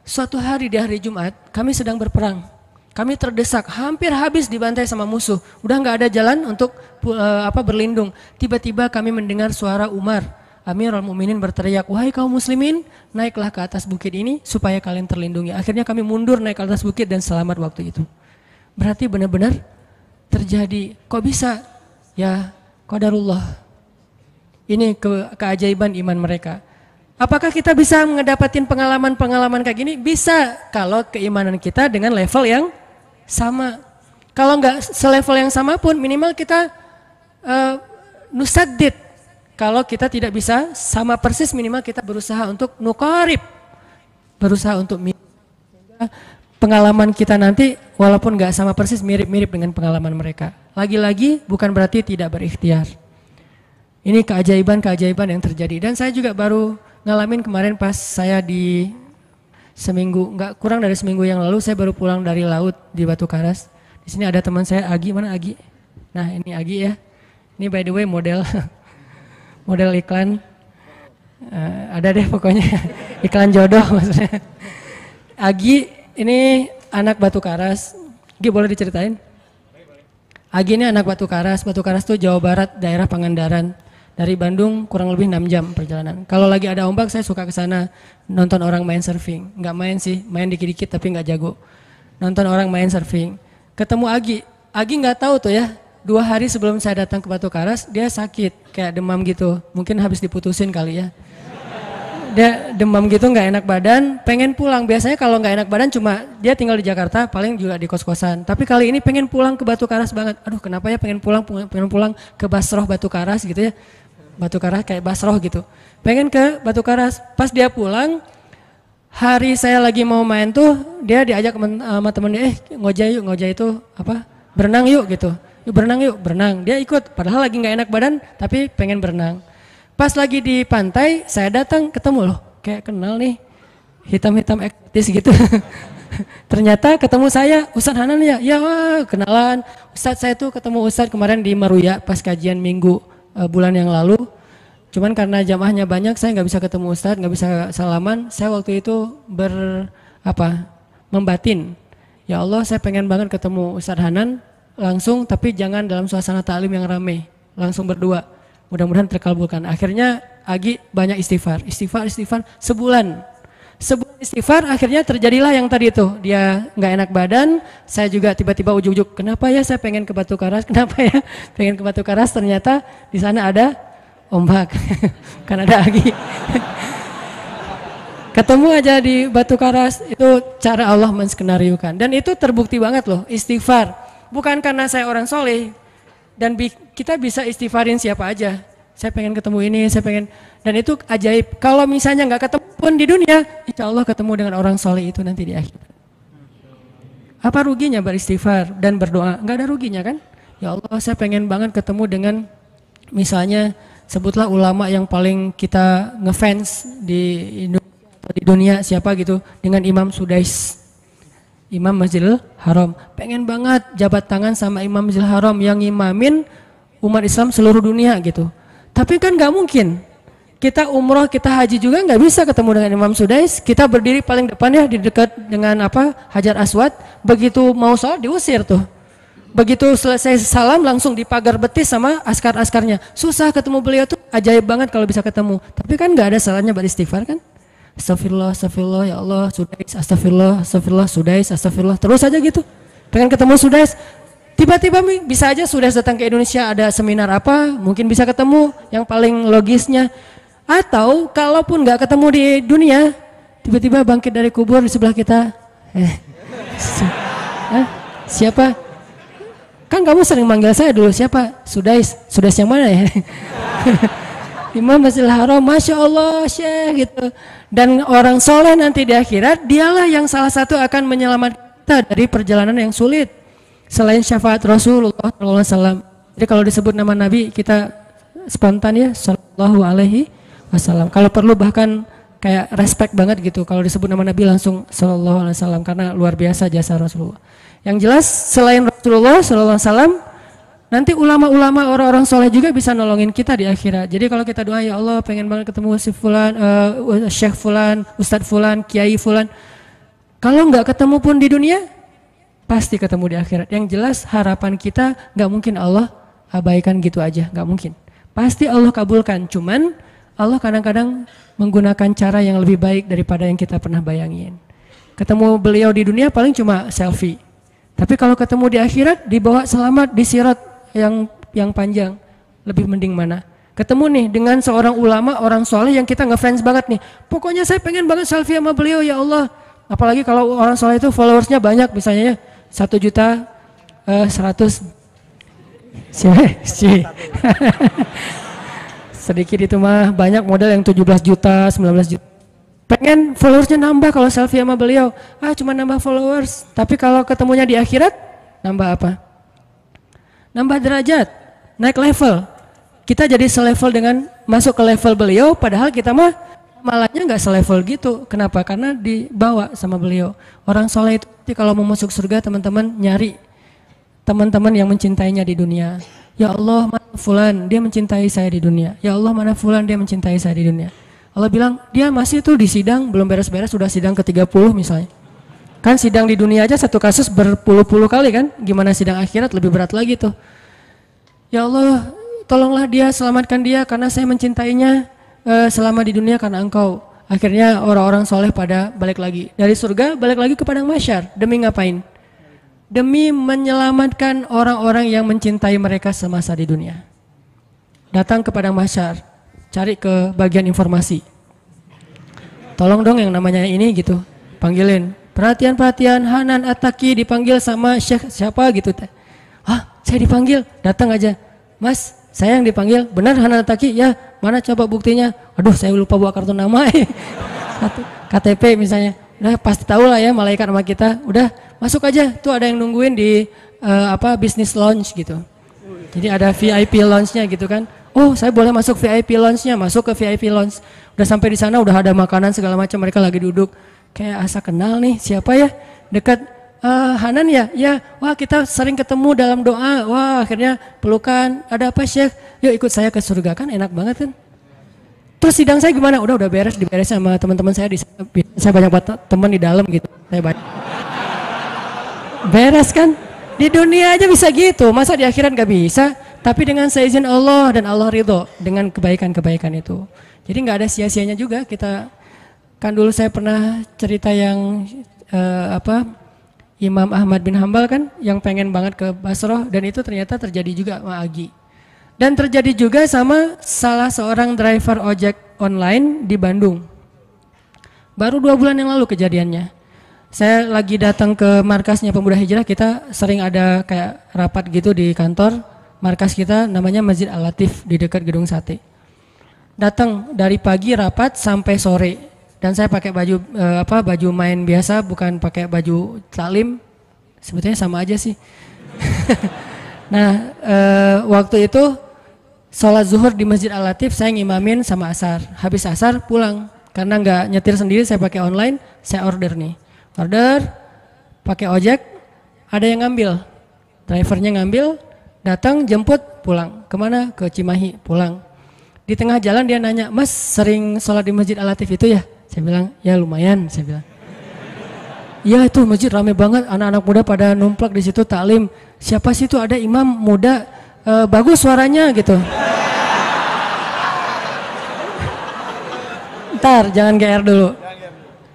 S1: suatu hari di hari Jumat kami sedang berperang. Kami terdesak, hampir habis dibantai sama musuh. Udah gak ada jalan untuk berlindung. Tiba-tiba kami mendengar suara Umar. Amirul Mukminin berteriak, wahai kaum muslimin, naiklah ke atas bukit ini supaya kalian terlindungi. Akhirnya kami mundur naik ke atas bukit dan selamat waktu itu. Berarti benar-benar terjadi. Kok bisa? Ya qadarullah. Ini keajaiban iman mereka. Apakah kita bisa ngedapatin pengalaman-pengalaman kayak gini? Bisa kalau keimanan kita dengan level yang sama. Kalau nggak selevel yang sama pun minimal kita nusaddid. Kalau kita tidak bisa sama persis minimal kita berusaha untuk nuqarib. Berusaha untuk pengalaman kita nanti walaupun nggak sama persis mirip-mirip dengan pengalaman mereka. Lagi-lagi bukan berarti tidak berikhtiar. Ini keajaiban-keajaiban yang terjadi. Dan saya juga baru ngalamin kemarin pas saya di seminggu, nggak kurang dari seminggu yang lalu saya baru pulang dari laut di Batu Karas. Di sini ada teman saya Agi, mana Agi? Nah ini Agi ya. Ini by the way model model iklan. Ada deh pokoknya iklan jodoh maksudnya. Agi ini anak Batu Karas. Agi boleh diceritain? Agi ini anak Batu Karas. Batu Karas tuh Jawa Barat, daerah Pangandaran. Dari Bandung kurang lebih 6 jam perjalanan. Kalau lagi ada ombak saya suka ke sana nonton orang main surfing. Nggak main sih, main dikit-dikit tapi nggak jago. Nonton orang main surfing. Ketemu Agi. Agi nggak tahu tuh ya. 2 hari sebelum saya datang ke Batu Karas dia sakit kayak demam gitu. Mungkin habis diputusin kali ya. Dia demam gitu nggak enak badan, pengen pulang. Biasanya kalau nggak enak badan cuma dia tinggal di Jakarta, paling juga di kos-kosan. Tapi kali ini pengen pulang ke Batu Karas banget. Aduh kenapa ya pengen pulang ke Basroh Batu Karas gitu ya. Batu Karas kayak Basroh gitu. Pengen ke Batu Karas. Pas dia pulang, hari saya lagi mau main tuh, dia diajak sama temennya, ngojay itu apa? Berenang yuk gitu. Yuk berenang yuk, berenang. Dia ikut, padahal lagi nggak enak badan, tapi pengen berenang. Pas lagi di pantai, saya datang ketemu loh, kayak kenal nih, hitam-hitam ektis gitu. Ternyata ketemu saya, Ustadz Hanan ya, ya wah, kenalan. Ustadz saya tuh ketemu Ustadz kemarin di Maruya pas kajian minggu bulan yang lalu. Cuman karena jamaahnya banyak, saya nggak bisa ketemu Ustadz, nggak bisa salaman. Saya waktu itu membatin, ya Allah saya pengen banget ketemu Ustadz Hanan langsung, tapi jangan dalam suasana ta'lim yang ramai, langsung berdua. Mudah-mudahan terkabulkan. Akhirnya Agi banyak istighfar sebulan istighfar, akhirnya terjadilah yang tadi itu. Dia nggak enak badan, saya juga tiba-tiba ujuk-ujuk, kenapa ya saya pengen ke Batu Karas, kenapa ya pengen ke Batu Karas, ternyata di sana ada ombak, kan ada Agi. Ketemu aja di Batu Karas, itu cara Allah menskenariokan. Dan itu terbukti banget loh, istighfar. Bukan karena saya orang soleh, dan kita bisa istighfarin siapa aja. Saya pengen ketemu ini, saya pengen, dan itu ajaib. Kalau misalnya nggak ketemu pun di dunia, insya Allah ketemu dengan orang soleh itu nanti di akhir. Apa ruginya beristighfar dan berdoa? Nggak ada ruginya kan? Ya Allah, saya pengen banget ketemu dengan misalnya sebutlah ulama yang paling kita ngefans di dunia siapa gitu, dengan Imam Sudais. Imam Masjidil Haram, pengen banget jabat tangan sama Imam Masjidil Haram yang imamin umat Islam seluruh dunia gitu. Tapi kan nggak mungkin, Kita umroh, kita haji juga nggak bisa ketemu dengan Imam Sudais. Kita berdiri paling depan ya di dekat dengan Hajar Aswad. Begitu mau sholat diusir tuh. Begitu selesai salam langsung dipagar betis sama askar-askarnya. Susah ketemu beliau tuh, ajaib banget kalau bisa ketemu. Tapi kan nggak ada salahnya beristighfar kan? Astagfirullah, astagfirullah, ya Allah, Sudais, astagfirullah, astagfirullah, Sudais, astagfirullah. Terus aja gitu. Pengen ketemu Sudais. Tiba-tiba bisa aja Sudais datang ke Indonesia, ada seminar apa, mungkin bisa ketemu. Yang paling logisnya. Atau kalaupun nggak ketemu di dunia, tiba-tiba bangkit dari kubur di sebelah kita. Siapa? Kan kamu sering manggil saya dulu, siapa? Sudais. Sudais yang mana ya? Imam Masjidil Haram, Masya Allah Syekh gitu. Dan orang soleh nanti di akhirat, dialah yang salah satu akan menyelamatkan kita dari perjalanan yang sulit. Selain syafaat Rasulullah SAW. Jadi kalau disebut nama Nabi, kita spontan ya, Sallallahu Alaihi Wasallam. Kalau perlu bahkan kayak respect banget gitu. Kalau disebut nama Nabi langsung Sallallahu Alaihi Wasallam, karena luar biasa jasa Rasulullah. Yang jelas selain Rasulullah Sallallahu Alaihi Wasallam, nanti ulama-ulama orang-orang soleh juga bisa nolongin kita di akhirat. Jadi kalau kita doa, ya Allah pengen banget ketemu si Fulan, Syekh Fulan, Ustadz Fulan, Kiai Fulan. Kalau nggak ketemu pun di dunia, pasti ketemu di akhirat. Yang jelas harapan kita nggak mungkin Allah abaikan gitu aja, nggak mungkin. Pasti Allah kabulkan. Cuman Allah kadang-kadang menggunakan cara yang lebih baik daripada yang kita pernah bayangin. Ketemu beliau di dunia paling cuma selfie. Tapi kalau ketemu di akhirat, dibawa selamat di sirat yang panjang, lebih mending mana? Ketemu nih dengan seorang ulama, orang soleh yang kita ngefans banget nih. Pokoknya saya pengen banget selfie sama beliau, ya Allah. Apalagi kalau orang soleh itu followersnya banyak, misalnya 1.100.000. Sedikit itu mah, banyak model yang 17 juta, 19 juta. Pengen followersnya nambah kalau selfie sama beliau. Cuma nambah followers. Tapi kalau ketemunya di akhirat, nambah apa? Nambah derajat, naik level. Kita jadi selevel dengan masuk ke level beliau, padahal kita mah malahnya nggak selevel gitu. Kenapa? Karena dibawa sama beliau. Orang soleh itu kalau mau masuk surga, teman-teman nyari teman-teman yang mencintainya di dunia. Ya Allah, mana Fulan, dia mencintai saya di dunia. Ya Allah, mana Fulan, dia mencintai saya di dunia. Allah bilang, dia masih tuh di sidang, belum beres-beres, sudah sidang ke-30 misalnya. Kan sidang di dunia aja satu kasus berpuluh-puluh kali kan, gimana sidang akhirat lebih berat lagi tuh. Ya Allah, tolonglah dia, selamatkan dia, karena saya mencintainya selama di dunia karena Engkau. Akhirnya orang-orang soleh pada balik lagi. Dari surga balik lagi ke padang mahsyar. Demi ngapain? Demi menyelamatkan orang-orang yang mencintai mereka semasa di dunia. Datang ke padang mahsyar, cari ke bagian informasi. Tolong dong yang namanya ini gitu, panggilin. Perhatian-perhatian, Hanan At-Taki dipanggil sama Syekh siapa gitu. Saya dipanggil, datang aja. Mas, saya yang dipanggil, benar Hanan At-Taki? Ya, mana coba buktinya? Aduh, saya lupa bawa kartu nama. KTP misalnya. Udah pasti tahu lah ya malaikat sama kita. Udah masuk aja, tuh ada yang nungguin di business lounge gitu. Jadi ada VIP lounge-nya gitu kan. Oh, saya boleh masuk VIP lounge-nya, masuk ke VIP lounge. Udah sampai di sana udah ada makanan segala macam, mereka lagi duduk. Kayak asa kenal nih, siapa ya? Dekat Hanan ya? Ya, wah kita sering ketemu dalam doa. Wah, akhirnya pelukan. Ada apa Syekh? Yuk ikut saya ke surga, kan enak banget kan? Terus sidang saya gimana? Udah beres, diberes sama teman-teman saya di sana. Saya banyak teman di dalam gitu. Saya banyak. Beres kan? Di dunia aja bisa gitu, masa di akhirat gak bisa? Tapi dengan seizin Allah dan Allah ridho dengan kebaikan-kebaikan itu. Jadi nggak ada sia-sianya juga. Kita kan dulu saya pernah cerita yang Imam Ahmad bin Hambal kan yang pengen banget ke Basrah, dan itu ternyata terjadi juga sama Agi. Dan terjadi juga sama salah seorang driver ojek online di Bandung. Baru 2 bulan yang lalu kejadiannya. Saya lagi datang ke markasnya Pemuda Hijrah, kita sering ada kayak rapat gitu di kantor. Markas kita namanya Masjid Al-Latif di dekat Gedung Sate. Datang dari pagi rapat sampai sore, dan saya pakai baju baju main biasa, bukan pakai baju taklim. Sebetulnya sama aja sih. Nah, waktu itu sholat zuhur di Masjid Al-Latif, saya ngimamin sama asar. Habis asar pulang, karena nggak nyetir sendiri, saya pakai online, saya order nih. Order, pakai ojek, ada yang ngambil, drivernya ngambil, datang jemput pulang. Kemana? Ke Cimahi pulang. Di tengah jalan dia nanya, Mas sering sholat di Masjid Al-Latif itu ya? Saya bilang, ya lumayan, saya bilang. Iya itu masjid rame banget, anak-anak muda pada numplak di situ taklim. Siapa sih itu ada imam muda, bagus suaranya gitu. Ntar jangan GR dulu.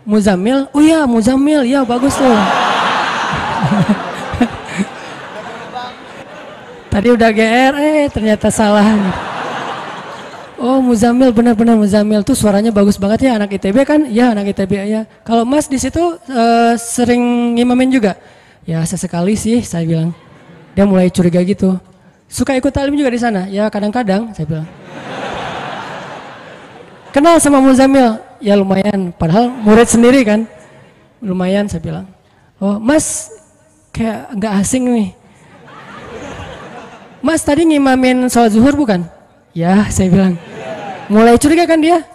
S1: Muzammil, oh iya Muzammil, ya bagus tuh. Tadi udah GR, ternyata salah. Oh Muzammil, benar-benar Muzammil tuh suaranya bagus banget ya, anak ITB kan? Ya anak ITB ya. Kalau Mas di situ sering ngimamin juga? Ya sesekali sih saya bilang. Dia mulai curiga gitu. Suka ikut taklim juga di sana? Ya kadang-kadang saya bilang. Kenal sama Muzammil? Ya lumayan, padahal murid sendiri kan. Lumayan saya bilang. Oh Mas kayak nggak asing nih. Mas tadi ngimamin sholat zuhur bukan? Ya saya bilang. Mulai curiga kan dia.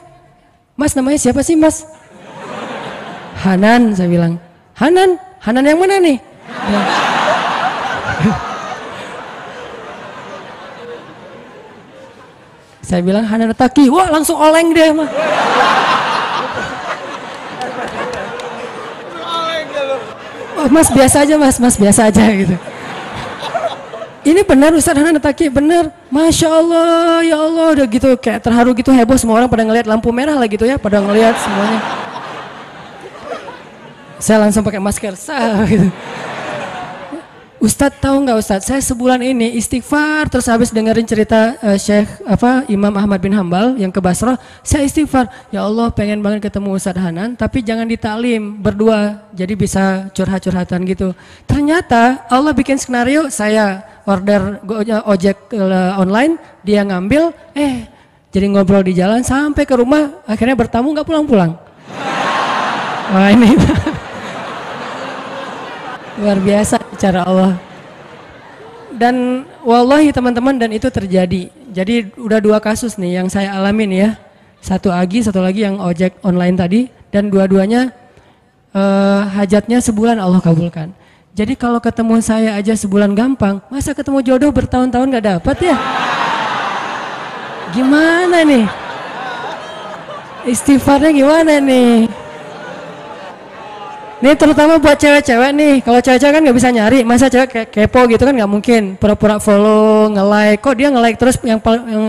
S1: Mas namanya siapa sih Mas? Hanan saya bilang. Hanan? Hanan yang mana nih? Ya. Saya bilang Hanan Taki. Wah langsung oleng dia mah. Oh, Mas biasa aja Mas biasa aja gitu. Ini benar Ustaz Hanan Taki, benar. Masya Allah, ya Allah, udah gitu kayak terharu gitu, heboh semua orang pada ngelihat lampu merah lah gitu ya, pada ngelihat semuanya. Saya langsung pakai masker, gitu. Ustadz tahu nggak Ustadz, saya sebulan ini istighfar terus habis dengerin cerita Syekh Imam Ahmad bin Hambal yang ke Basrah, saya istighfar, ya Allah pengen banget ketemu Ustadz Hanan, tapi jangan ditaklim berdua, jadi bisa curhat-curhatan gitu. Ternyata Allah bikin skenario, saya order ojek online, dia ngambil, jadi ngobrol di jalan sampai ke rumah, akhirnya bertamu nggak pulang-pulang. Wah ini luar biasa cara Allah. Dan wallahi teman-teman, dan itu terjadi. Jadi udah 2 kasus nih yang saya alamin ya. Satu lagi yang ojek online tadi, dan dua-duanya hajatnya sebulan Allah kabulkan. Jadi kalau ketemu saya aja sebulan gampang, masa ketemu jodoh bertahun-tahun gak dapat ya? Gimana nih? Istighfarnya gimana nih? Ini terutama buat cewek-cewek nih. Kalau cewek-cewek kan nggak bisa nyari, masa cewek kepo gitu kan nggak mungkin. Pura-pura follow, nge-like. Kok dia nge-like terus yang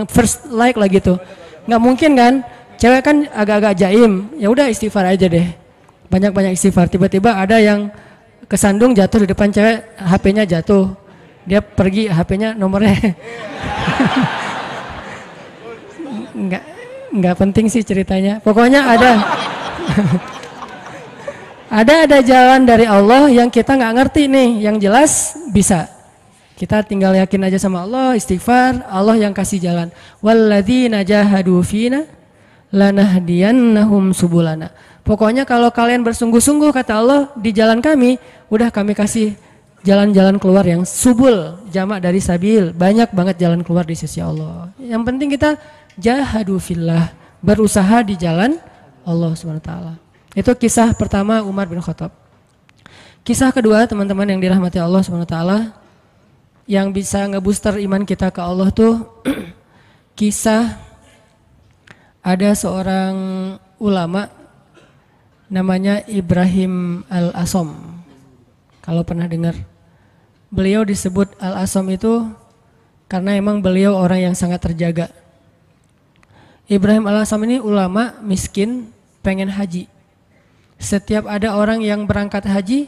S1: first like lah gitu? Nggak mungkin kan? Cewek kan agak-agak jaim. Ya udah istighfar aja deh. Banyak-banyak istighfar. Tiba-tiba ada yang kesandung jatuh di depan cewek, HP-nya jatuh. Dia pergi, HP-nya nomornya. Nggak penting sih ceritanya. Pokoknya ada. Ada jalan dari Allah yang kita nggak ngerti nih, yang jelas bisa. Kita tinggal yakin aja sama Allah, istighfar, Allah yang kasih jalan. Walladzina jahadu fina lanahdiyannahum subulana. Pokoknya kalau kalian bersungguh-sungguh kata Allah di jalan kami, udah kami kasih jalan-jalan keluar yang subul, jamak dari sabil, banyak banget jalan keluar di sisi Allah. Yang penting kita jahadu fillah, berusaha di jalan Allah SWT. Itu kisah pertama Umar bin Khattab. Kisah kedua teman-teman yang dirahmati Allah SWT, yang bisa ngebooster iman kita ke Allah tuh kisah ada seorang ulama namanya Ibrahim Al-Asom. Kalau pernah dengar, beliau disebut Al-Asom itu karena emang beliau orang yang sangat terjaga. Ibrahim Al-Asom ini ulama miskin, pengen haji. Setiap ada orang yang berangkat haji,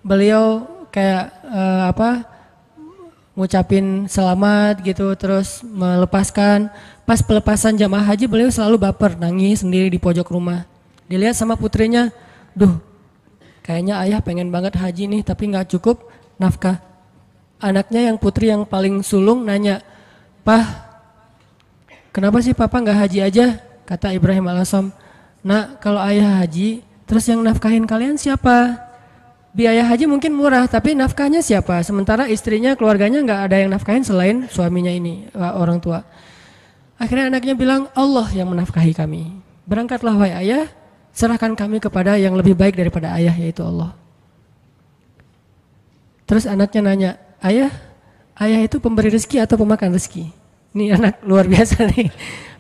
S1: beliau kayak ngucapin selamat gitu, terus melepaskan. Pas pelepasan jamaah haji, beliau selalu baper, nangis sendiri di pojok rumah. Dilihat sama putrinya, duh kayaknya ayah pengen banget haji nih, tapi nggak cukup nafkah. Anaknya yang putri yang paling sulung nanya, "Pah, kenapa sih papa nggak haji aja?" Kata Ibrahim Al-Asom, "Nak, kalau ayah haji, terus yang nafkahin kalian siapa? Biaya haji mungkin murah, tapi nafkahnya siapa? Sementara istrinya, keluarganya nggak ada yang nafkahin selain suaminya ini, orang tua." Akhirnya anaknya bilang, "Allah yang menafkahi kami. Berangkatlah wahai ayah, serahkan kami kepada yang lebih baik daripada ayah, yaitu Allah." Terus anaknya nanya, "Ayah itu pemberi rezeki atau pemakan rezeki?" Ini anak luar biasa nih.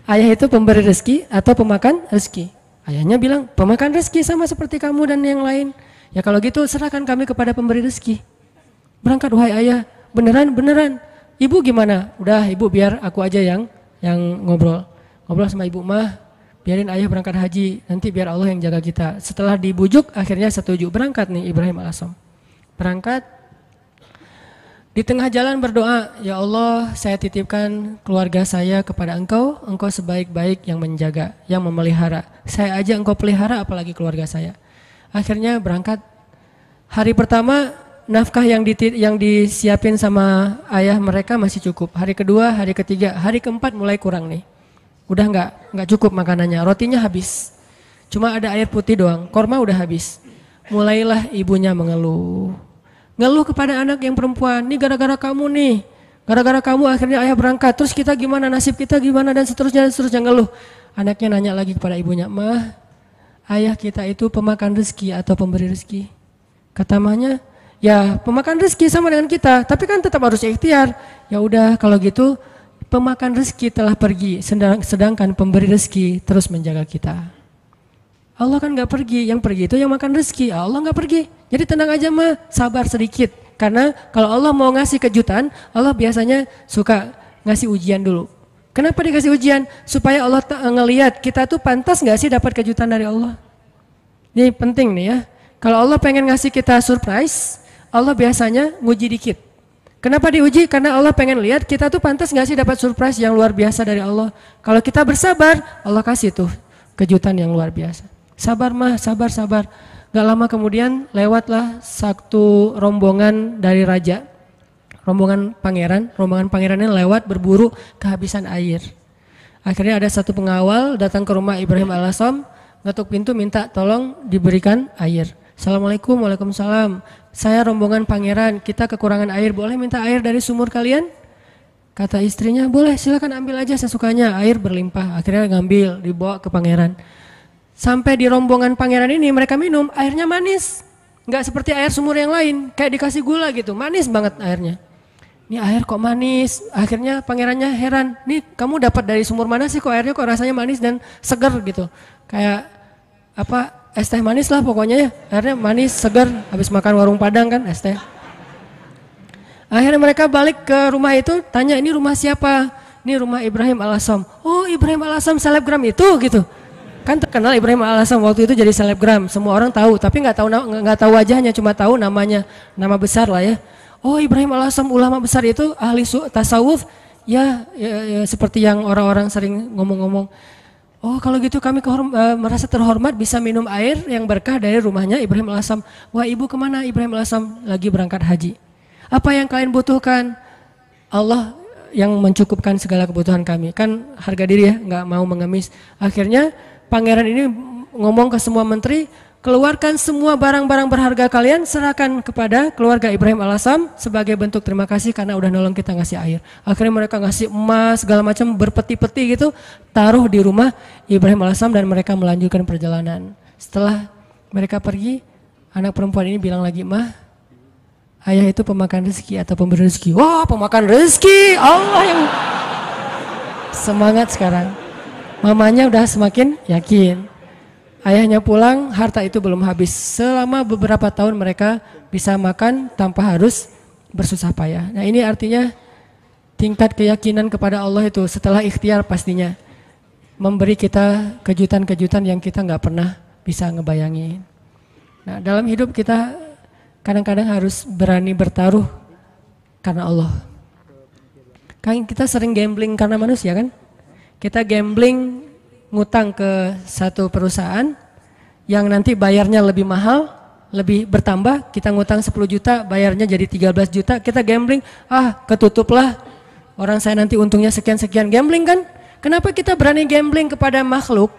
S1: Ayah itu pemberi rezeki atau pemakan rezeki? Ayahnya bilang, pemakan rezeki sama seperti kamu dan yang lain. Ya kalau gitu serahkan kami kepada pemberi rezeki. Berangkat wahai ayah, beneran. Ibu gimana? Udah ibu biar aku aja yang ngobrol sama ibu mah. Biarin ayah berangkat haji, nanti biar Allah yang jaga kita. Setelah dibujuk akhirnya setuju. Berangkat nih Ibrahim Al-Asam. Berangkat. Di tengah jalan berdoa, ya Allah saya titipkan keluarga saya kepada engkau sebaik-baik yang menjaga, yang memelihara. Saya aja engkau pelihara apalagi keluarga saya. Akhirnya berangkat. Hari pertama nafkah yang disiapin sama ayah mereka masih cukup. Hari kedua, hari ketiga, hari keempat mulai kurang nih. Udah nggak cukup makanannya, rotinya habis. Cuma ada air putih doang, korma udah habis. Mulailah ibunya mengeluh kepada anak yang perempuan, nih gara-gara kamu nih, gara-gara kamu akhirnya ayah berangkat, terus kita gimana, nasib kita gimana, dan seterusnya ngeluh. Anaknya nanya lagi kepada ibunya, mah, ayah kita itu pemakan rezeki atau pemberi rezeki? Kata mahnya, ya pemakan rezeki sama dengan kita, tapi kan tetap harus ikhtiar. Ya udah kalau gitu, pemakan rezeki telah pergi, sedangkan pemberi rezeki terus menjaga kita. Allah kan gak pergi, yang pergi itu yang makan rezeki, Allah gak pergi. Jadi tenang aja mah, sabar sedikit. Karena kalau Allah mau ngasih kejutan, Allah biasanya suka ngasih ujian dulu. Kenapa dikasih ujian? Supaya Allah ngelihat kita tuh pantas gak sih dapat kejutan dari Allah. Ini penting nih ya. Kalau Allah pengen ngasih kita surprise, Allah biasanya nguji dikit. Kenapa diuji? Karena Allah pengen lihat kita tuh pantas gak sih dapat surprise yang luar biasa dari Allah. Kalau kita bersabar, Allah kasih tuh kejutan yang luar biasa. Sabar mah, sabar. Gak lama kemudian lewatlah satu rombongan dari raja, rombongan pangerannya lewat berburu kehabisan air. Akhirnya ada satu pengawal datang ke rumah Ibrahim Al-Asam, ngetuk pintu minta tolong diberikan air. Assalamualaikum, waalaikumsalam. Saya rombongan pangeran, kita kekurangan air, boleh minta air dari sumur kalian? Kata istrinya, boleh silakan ambil aja sesukanya, air berlimpah. Akhirnya ngambil, dibawa ke pangeran. Sampai di rombongan pangeran ini mereka minum, airnya manis. Nggak seperti air sumur yang lain, kayak dikasih gula gitu, manis banget airnya. Ini air kok manis, akhirnya pangerannya heran. Nih kamu dapat dari sumur mana sih kok airnya kok rasanya manis dan segar gitu. Kayak apa, es teh manis lah pokoknya ya, airnya manis, segar, habis makan warung Padang kan es teh. Akhirnya mereka balik ke rumah itu, tanya ini rumah siapa? Ini rumah Ibrahim Al-Asam. Oh Ibrahim Al-Asam selebgram itu gitu. Kan terkenal Ibrahim Al-Asam waktu itu jadi selebgram, semua orang tahu, tapi nggak tahu wajahnya, cuma tahu namanya, nama besar lah ya. Oh Ibrahim Al-Asam ulama besar itu ahli tasawuf, ya seperti yang orang-orang sering ngomong-ngomong. Oh kalau gitu kami merasa terhormat bisa minum air yang berkah dari rumahnya Ibrahim Al-Asam. Wah ibu kemana? Ibrahim Al-Asam lagi berangkat haji. Apa yang kalian butuhkan? Allah yang mencukupkan segala kebutuhan kami. Kan harga diri ya, nggak mau mengemis. Akhirnya pangeran ini ngomong ke semua menteri, keluarkan semua barang-barang berharga kalian, serahkan kepada keluarga Ibrahim Al-Asam sebagai bentuk terima kasih karena udah nolong kita ngasih air. Akhirnya mereka ngasih emas segala macam berpeti-peti gitu, taruh di rumah Ibrahim Al-Asam dan mereka melanjutkan perjalanan. Setelah mereka pergi, anak perempuan ini bilang lagi, mah, ayah itu pemakan rezeki atau pemberi rezeki? Wah pemakan rezeki, Allah yang semangat sekarang. Mamanya udah semakin yakin. Ayahnya pulang, harta itu belum habis. Selama beberapa tahun mereka bisa makan tanpa harus bersusah payah. Nah ini artinya tingkat keyakinan kepada Allah itu setelah ikhtiar pastinya memberi kita kejutan-kejutan yang kita nggak pernah bisa ngebayangin. Nah dalam hidup kita kadang-kadang harus berani bertaruh karena Allah. Kan kita sering gambling karena manusia kan? Kita gambling ngutang ke satu perusahaan yang nanti bayarnya lebih mahal, lebih bertambah, kita ngutang 10 juta, bayarnya jadi 13 juta, kita gambling, ketutup lah, orang saya nanti untungnya sekian-sekian, gambling kan? Kenapa kita berani gambling kepada makhluk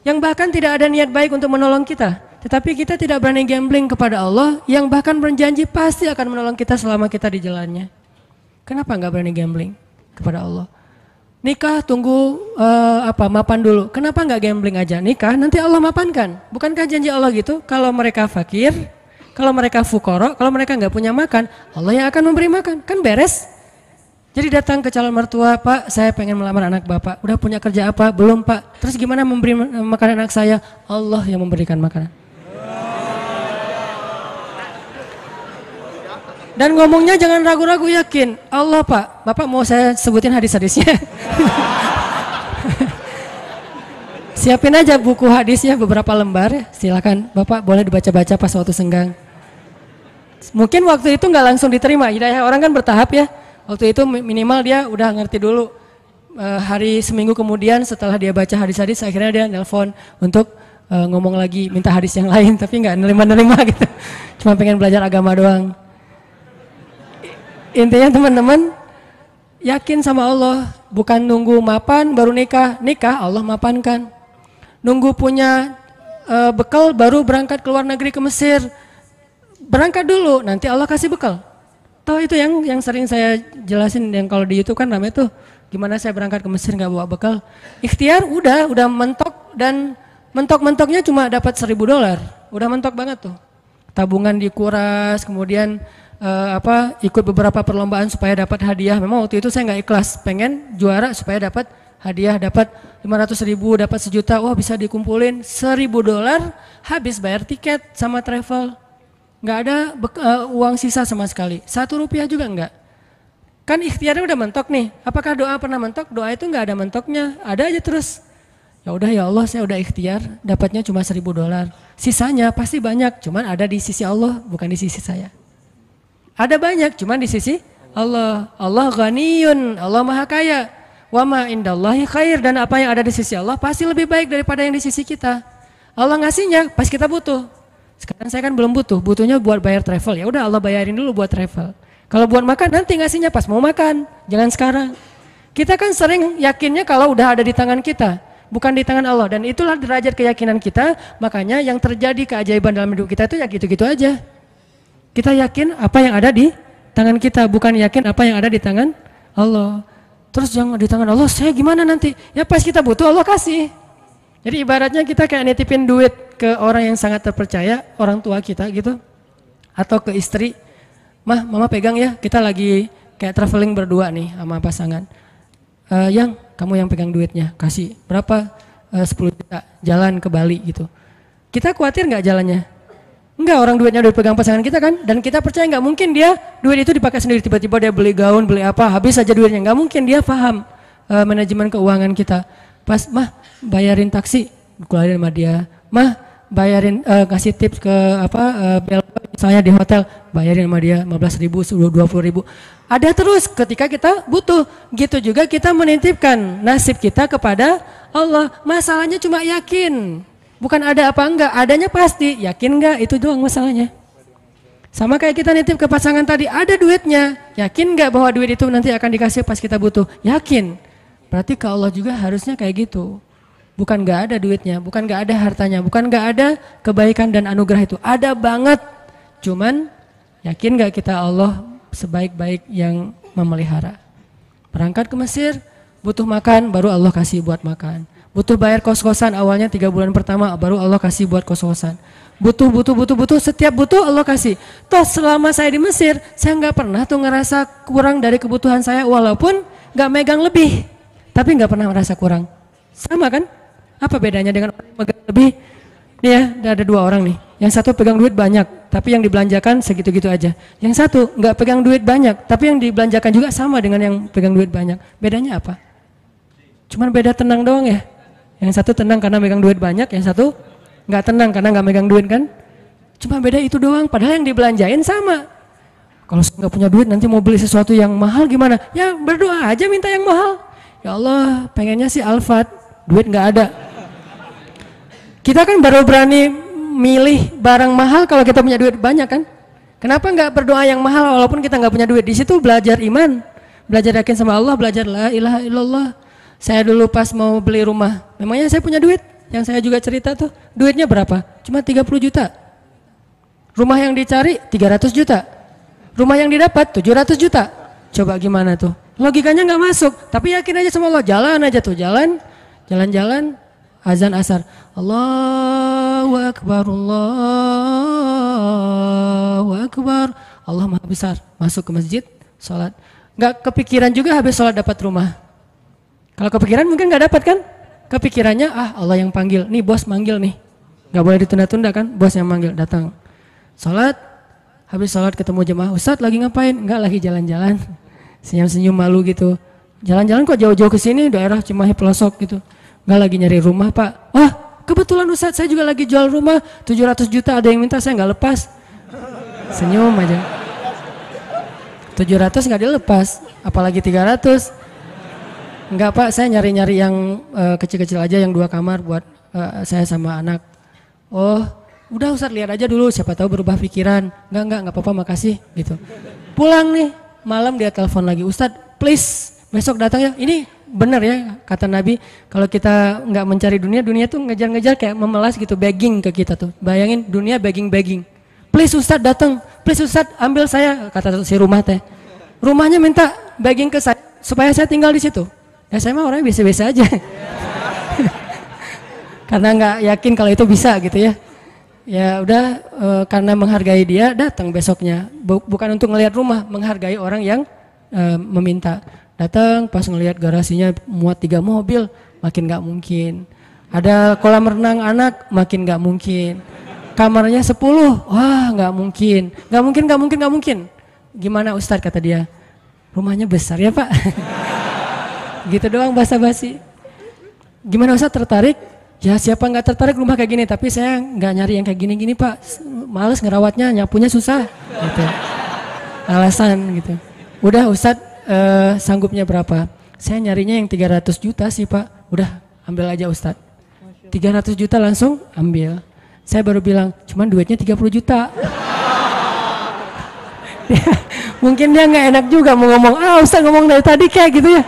S1: yang bahkan tidak ada niat baik untuk menolong kita, tetapi kita tidak berani gambling kepada Allah yang bahkan berjanji pasti akan menolong kita selama kita di jalannya. Kenapa nggak berani gambling kepada Allah? Nikah tunggu mapan dulu. Kenapa nggak gambling aja? Nikah nanti Allah mapankan. Bukankah janji Allah gitu? Kalau mereka fakir, kalau mereka fukoro, kalau mereka nggak punya makan, Allah yang akan memberi makan. Kan beres? Jadi datang ke calon mertua, Pak, saya pengen melamar anak Bapak. Udah punya kerja apa? Belum, Pak. Terus gimana memberi makan anak saya? Allah yang memberikan makanan. Dan ngomongnya jangan ragu-ragu, yakin. Allah, Pak. Bapak mau saya sebutin hadis-hadisnya? Siapin aja buku hadisnya beberapa lembar ya. Silakan Bapak boleh dibaca-baca pas waktu senggang. Mungkin waktu itu nggak langsung diterima. Hidayah orang kan bertahap ya. Waktu itu minimal dia udah ngerti dulu. Hari seminggu kemudian setelah dia baca hadis-hadis akhirnya dia nelpon untuk ngomong lagi minta hadis yang lain, tapi nggak nerima gitu. Cuma pengen belajar agama doang. Intinya teman-teman yakin sama Allah, bukan nunggu mapan baru nikah. Nikah Allah mapankan. Nunggu punya bekal baru berangkat ke luar negeri ke Mesir. Berangkat dulu, nanti Allah kasih bekal. Tahu itu yang sering saya jelasin yang kalau di YouTube kan namanya tuh gimana saya berangkat ke Mesir nggak bawa bekal. Ikhtiar udah mentok dan mentok-mentoknya cuma dapat $1.000. Udah mentok banget tuh. Tabungan dikuras, kemudian ikut beberapa perlombaan supaya dapat hadiah. Memang waktu itu saya nggak ikhlas, pengen juara supaya dapat hadiah, dapat 500.000, dapat 1 juta. Wah bisa dikumpulin $1.000, habis bayar tiket sama travel. Nggak ada uang sisa sama sekali, Rp1 juga enggak. Kan ikhtiarnya udah mentok nih. Apakah doa pernah mentok? Doa itu nggak ada mentoknya, ada aja terus. Ya udah ya Allah, saya udah ikhtiar, dapatnya cuma $1.000. Sisanya pasti banyak, cuman ada di sisi Allah, bukan di sisi saya. Ada banyak, cuman di sisi Allah. Allah ghaniyun, Allah maha kaya. Wa ma indallahi khair, dan apa yang ada di sisi Allah pasti lebih baik daripada yang di sisi kita. Allah ngasihnya pas kita butuh. Sekarang saya kan belum butuh, butuhnya buat bayar travel. Ya udah Allah bayarin dulu buat travel. Kalau buat makan nanti ngasihnya pas mau makan, jangan sekarang. Kita kan sering yakinnya kalau udah ada di tangan kita, bukan di tangan Allah, dan itulah derajat keyakinan kita. Makanya yang terjadi keajaiban dalam hidup kita itu ya gitu-gitu aja. Kita yakin apa yang ada di tangan kita, bukan yakin apa yang ada di tangan Allah. Terus jangan di tangan Allah, saya gimana nanti? Ya pas kita butuh Allah kasih. Jadi ibaratnya kita kayak nitipin duit ke orang yang sangat terpercaya, orang tua kita gitu, atau ke istri. Mah, mama pegang ya, kita lagi kayak traveling berdua nih sama pasangan. Yang kamu yang pegang duitnya, kasih berapa? 10 juta, jalan ke Bali gitu. Kita khawatir nggak jalannya? Enggak, orang duitnya udah pegang pasangan kita kan, dan kita percaya nggak mungkin dia duit itu dipakai sendiri, tiba-tiba dia beli gaun, beli apa, habis aja duitnya. Nggak mungkin, dia paham manajemen keuangan kita. Pas, mah bayarin taksi, keluarin sama dia. Mah bayarin, kasih tips ke bel misalnya di hotel, bayarin sama dia 15.000, 20.000. Ada terus ketika kita butuh. Gitu juga kita menitipkan nasib kita kepada Allah. Masalahnya cuma yakin, bukan ada apa enggak. Adanya pasti, yakin enggak, itu doang masalahnya. Sama kayak kita nitip ke pasangan tadi, ada duitnya, yakin enggak bahwa duit itu nanti akan dikasih pas kita butuh? Yakin. Berarti ke Allah juga harusnya kayak gitu. Bukan gak ada duitnya, bukan gak ada hartanya, bukan gak ada kebaikan dan anugerah itu. Ada banget. Cuman yakin gak kita Allah sebaik-baik yang memelihara? Berangkat ke Mesir, butuh makan, baru Allah kasih buat makan. Butuh bayar kos-kosan awalnya 3 bulan pertama, baru Allah kasih buat kos-kosan. Butuh, setiap butuh Allah kasih. Toh selama saya di Mesir, saya gak pernah tuh ngerasa kurang dari kebutuhan saya, walaupun gak megang lebih. Tapi nggak pernah merasa kurang. Sama kan? Apa bedanya dengan orang yang pegang lebih? Nih ya, ada 2 orang nih. Yang satu pegang duit banyak, tapi yang dibelanjakan segitu-gitu aja. Yang satu nggak pegang duit banyak, tapi yang dibelanjakan juga sama dengan yang pegang duit banyak. Bedanya apa? Cuman beda tenang doang ya. Yang satu tenang karena megang duit banyak, yang satu nggak tenang karena nggak megang duit kan? Cuma beda itu doang. Padahal yang dibelanjain sama. Kalau nggak punya duit nanti mau beli sesuatu yang mahal gimana? Ya berdoa aja minta yang mahal. Ya Allah, pengennya sih Alphard, duit nggak ada. Kita kan baru berani milih barang mahal kalau kita punya duit banyak kan? Kenapa nggak berdoa yang mahal walaupun kita nggak punya duit? Di situ belajar iman, belajar yakin sama Allah, belajar la ilaha illallah. Saya dulu pas mau beli rumah, memangnya saya punya duit? Yang saya juga cerita tuh, duitnya berapa? Cuma 30 juta. Rumah yang dicari 300 juta. Rumah yang didapat 700 juta. Coba gimana tuh? Logikanya nggak masuk, tapi yakin aja sama Allah, jalan aja tuh, jalan, azan asar, Allahu Akbar, Allahu Akbar, Allah Maha Besar, masuk ke masjid, sholat, Nggak kepikiran juga habis sholat dapat rumah. Kalau kepikiran mungkin nggak dapat kan? Kepikirannya Allah yang panggil, nih bos manggil nih. Nggak boleh ditunda-tunda kan, bos yang manggil, datang. Sholat, habis sholat ketemu jemaah, Ustadz lagi ngapain? Enggak, lagi jalan-jalan. Senyum-senyum malu gitu. Jalan-jalan kok jauh-jauh ke sini, daerah Cimahi pelosok gitu. Enggak, lagi nyari rumah Pak. Wah, kebetulan Ustadz saya juga lagi jual rumah 700 juta, ada yang minta, saya nggak lepas. Senyum aja. 700 nggak dilepas, apalagi 300. Enggak Pak, saya nyari-nyari yang kecil-kecil aja, yang 2 kamar buat saya sama anak. Oh, udah Ustadz lihat aja dulu, siapa tahu berubah pikiran. Enggak apa-apa, makasih gitu. Pulang nih, malam dia telepon lagi, Ustadz please besok datang ya. Ini benar ya kata Nabi, kalau kita nggak mencari dunia, dunia tuh ngejar-ngejar kayak memelas gitu, begging ke kita tuh. Bayangin dunia begging. Please Ustadz datang, please Ustadz ambil saya, kata si rumah teh. Rumahnya minta begging ke saya supaya saya tinggal di situ. Ya saya mah orangnya biasa-biasa aja. Karena nggak yakin kalau itu bisa gitu ya. Ya udah karena menghargai dia datang besoknya. Bukan untuk ngelihat rumah, menghargai orang yang meminta. Datang pas ngelihat garasinya muat 3 mobil, makin nggak mungkin. Ada kolam renang anak, makin nggak mungkin. Kamarnya 10, wah nggak mungkin. Nggak mungkin. Gimana Ustadz kata dia? Rumahnya besar ya Pak. Gitu doang basa-basi. Gimana Ustadz tertarik? Ya siapa nggak tertarik rumah kayak gini, tapi saya nggak nyari yang kayak gini-gini Pak, males ngerawatnya, nyapunya susah gitu. Alasan gitu. Udah Ustadz sanggupnya berapa? Saya nyarinya yang 300 juta sih Pak. Udah ambil aja Ustadz. 300 juta langsung ambil. Saya baru bilang cuman duitnya 30 juta. Mungkin dia nggak enak juga mau ngomong, Ustadz ngomong dari tadi kayak gitu ya.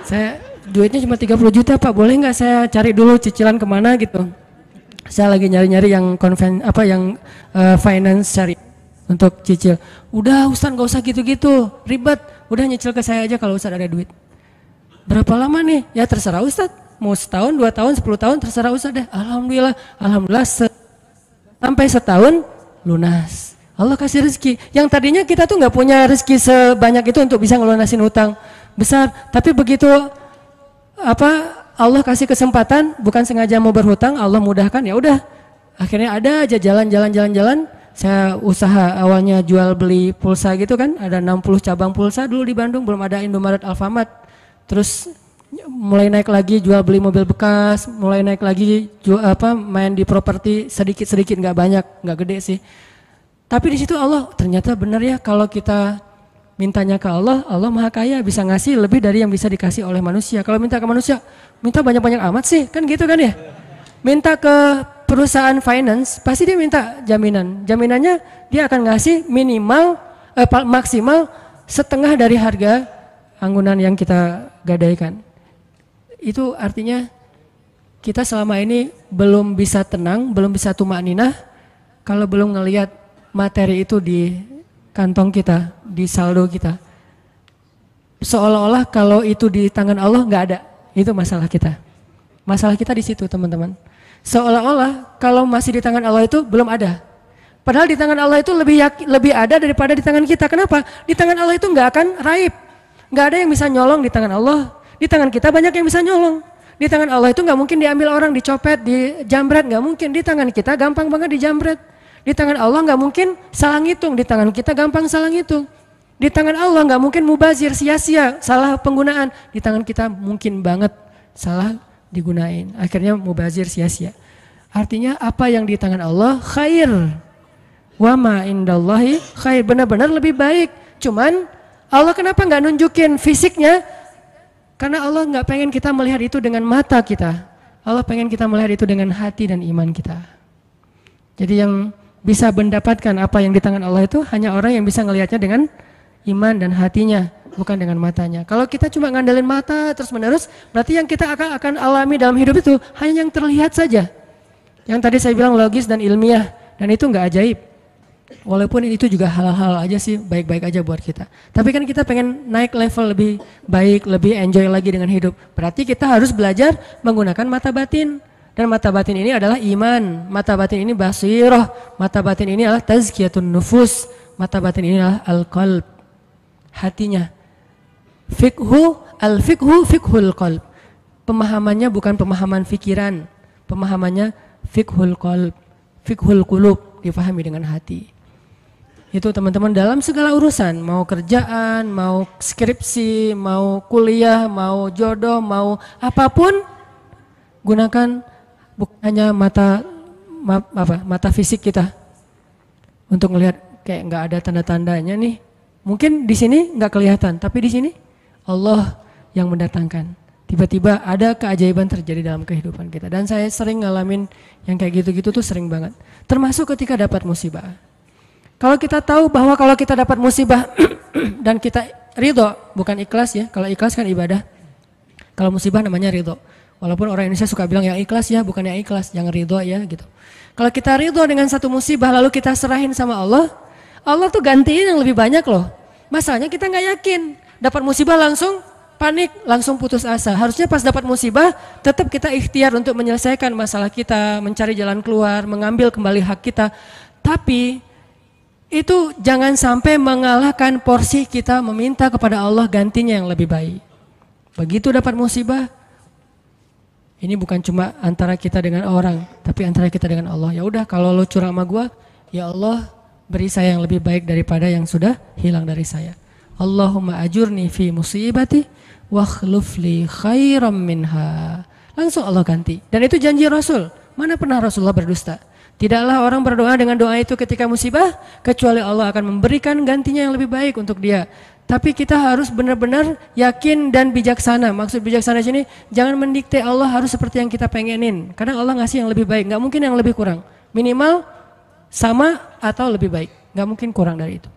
S1: Saya duitnya cuma 30 juta Pak, boleh nggak saya cari dulu cicilan kemana gitu. Saya lagi nyari-nyari yang finance cari untuk cicil. Udah Ustadz nggak usah gitu-gitu, ribet. Udah nyicil ke saya aja kalau Ustadz ada duit. Berapa lama nih? Ya terserah Ustadz, mau setahun, 2 tahun, 10 tahun, terserah Ustadz deh. Alhamdulillah sampai setahun lunas. Allah kasih rezeki. Yang tadinya kita tuh nggak punya rezeki sebanyak itu untuk bisa ngelunasin utang besar, tapi begitu Allah kasih kesempatan, bukan sengaja mau berhutang, Allah mudahkan, ya udah. Akhirnya ada aja jalan. Saya usaha awalnya jual beli pulsa gitu kan, ada 60 cabang pulsa dulu di Bandung, belum ada Indomaret, Alfamart. Terus mulai naik lagi jual beli mobil bekas, mulai naik lagi main di properti sedikit-sedikit, nggak banyak, nggak gede sih. Tapi di situ Allah ternyata benar ya, kalau kita mintanya ke Allah, Allah Maha Kaya, bisa ngasih lebih dari yang bisa dikasih oleh manusia. Kalau minta ke manusia, minta banyak-banyak amat sih, kan gitu kan ya. Minta ke perusahaan finance, pasti dia minta jaminan. Jaminannya dia akan ngasih maksimal setengah dari harga anggunan yang kita gadaikan. Itu artinya kita selama ini belum bisa tenang, belum bisa tumakninah kalau belum ngelihat materi itu di kantong kita, di saldo kita. Seolah-olah kalau itu di tangan Allah nggak ada. Itu masalah kita. Masalah kita di situ teman-teman. Seolah-olah kalau masih di tangan Allah itu belum ada. Padahal di tangan Allah itu lebih ada daripada di tangan kita. Kenapa? Di tangan Allah itu nggak akan raib. Nggak ada yang bisa nyolong di tangan Allah. Di tangan kita banyak yang bisa nyolong. Di tangan Allah itu nggak mungkin diambil orang, dicopet, dijambret, nggak mungkin. Di tangan kita gampang banget dijambret. Di tangan Allah nggak mungkin salah ngitung, di tangan kita gampang salah ngitung. Di tangan Allah nggak mungkin mubazir, sia-sia, salah penggunaan. Di tangan kita mungkin banget salah digunain. Akhirnya mubazir, sia-sia. Artinya apa yang di tangan Allah khair. Wa ma indallahi khair, benar-benar lebih baik. Cuman Allah kenapa nggak nunjukin fisiknya? Karena Allah nggak pengen kita melihat itu dengan mata kita. Allah pengen kita melihat itu dengan hati dan iman kita. Jadi yang bisa mendapatkan apa yang di tangan Allah itu hanya orang yang bisa ngelihatnya dengan iman dan hatinya, bukan dengan matanya. Kalau kita cuma ngandelin mata terus menerus, berarti yang kita akan alami dalam hidup itu hanya yang terlihat saja. Yang tadi saya bilang logis dan ilmiah, dan itu nggak ajaib. Walaupun itu juga hal-hal aja sih, baik-baik aja buat kita. Tapi kan kita pengen naik level lebih baik, lebih enjoy lagi dengan hidup. Berarti kita harus belajar menggunakan mata batin. Dan mata batin ini adalah iman, mata batin ini basirah, mata batin ini adalah tazkiyatun nufus, mata batin ini adalah al-qalb. hatinya. Al-fiqhu fiqhul qalb. Pemahamannya bukan pemahaman fikiran, pemahamannya fiqhul qalb, fiqhul qulub, difahami dengan hati. Itu teman-teman dalam segala urusan, mau kerjaan, mau skripsi, mau kuliah, mau jodoh, mau apapun, gunakan bukan hanya mata fisik kita untuk melihat kayak nggak ada tanda-tandanya nih. Mungkin di sini nggak kelihatan, tapi di sini Allah yang mendatangkan. Tiba-tiba ada keajaiban terjadi dalam kehidupan kita. Dan saya sering ngalamin yang kayak gitu-gitu tuh sering banget. Termasuk ketika dapat musibah. Kalau kita tahu bahwa kalau kita dapat musibah dan kita ridho, bukan ikhlas ya. Kalau ikhlas kan ibadah. Kalau musibah namanya ridho. Walaupun orang Indonesia suka bilang yang ikhlas ya, bukan yang ikhlas, yang ridho ya gitu. Kalau kita ridho dengan satu musibah lalu kita serahin sama Allah, Allah tuh gantiin yang lebih banyak loh. Masalahnya kita nggak yakin. Dapat musibah langsung panik, langsung putus asa. Harusnya pas dapat musibah, tetap kita ikhtiar untuk menyelesaikan masalah kita, mencari jalan keluar, mengambil kembali hak kita. Tapi itu jangan sampai mengalahkan porsi kita meminta kepada Allah gantinya yang lebih baik. Begitu dapat musibah, ini bukan cuma antara kita dengan orang, tapi antara kita dengan Allah. Ya udah, kalau lo curang sama gua, ya Allah beri saya yang lebih baik daripada yang sudah hilang dari saya. Allahumma ajurni fi musibati wa khlufli khairam minha. Langsung Allah ganti. Dan itu janji Rasul. Mana pernah Rasulullah berdusta? Tidaklah orang berdoa dengan doa itu ketika musibah, kecuali Allah akan memberikan gantinya yang lebih baik untuk dia. Tapi kita harus benar-benar yakin dan bijaksana. Maksud bijaksana di sini, jangan mendikte Allah harus seperti yang kita pengenin. Kadang Allah ngasih yang lebih baik, nggak mungkin yang lebih kurang. Minimal sama atau lebih baik, nggak mungkin kurang dari itu.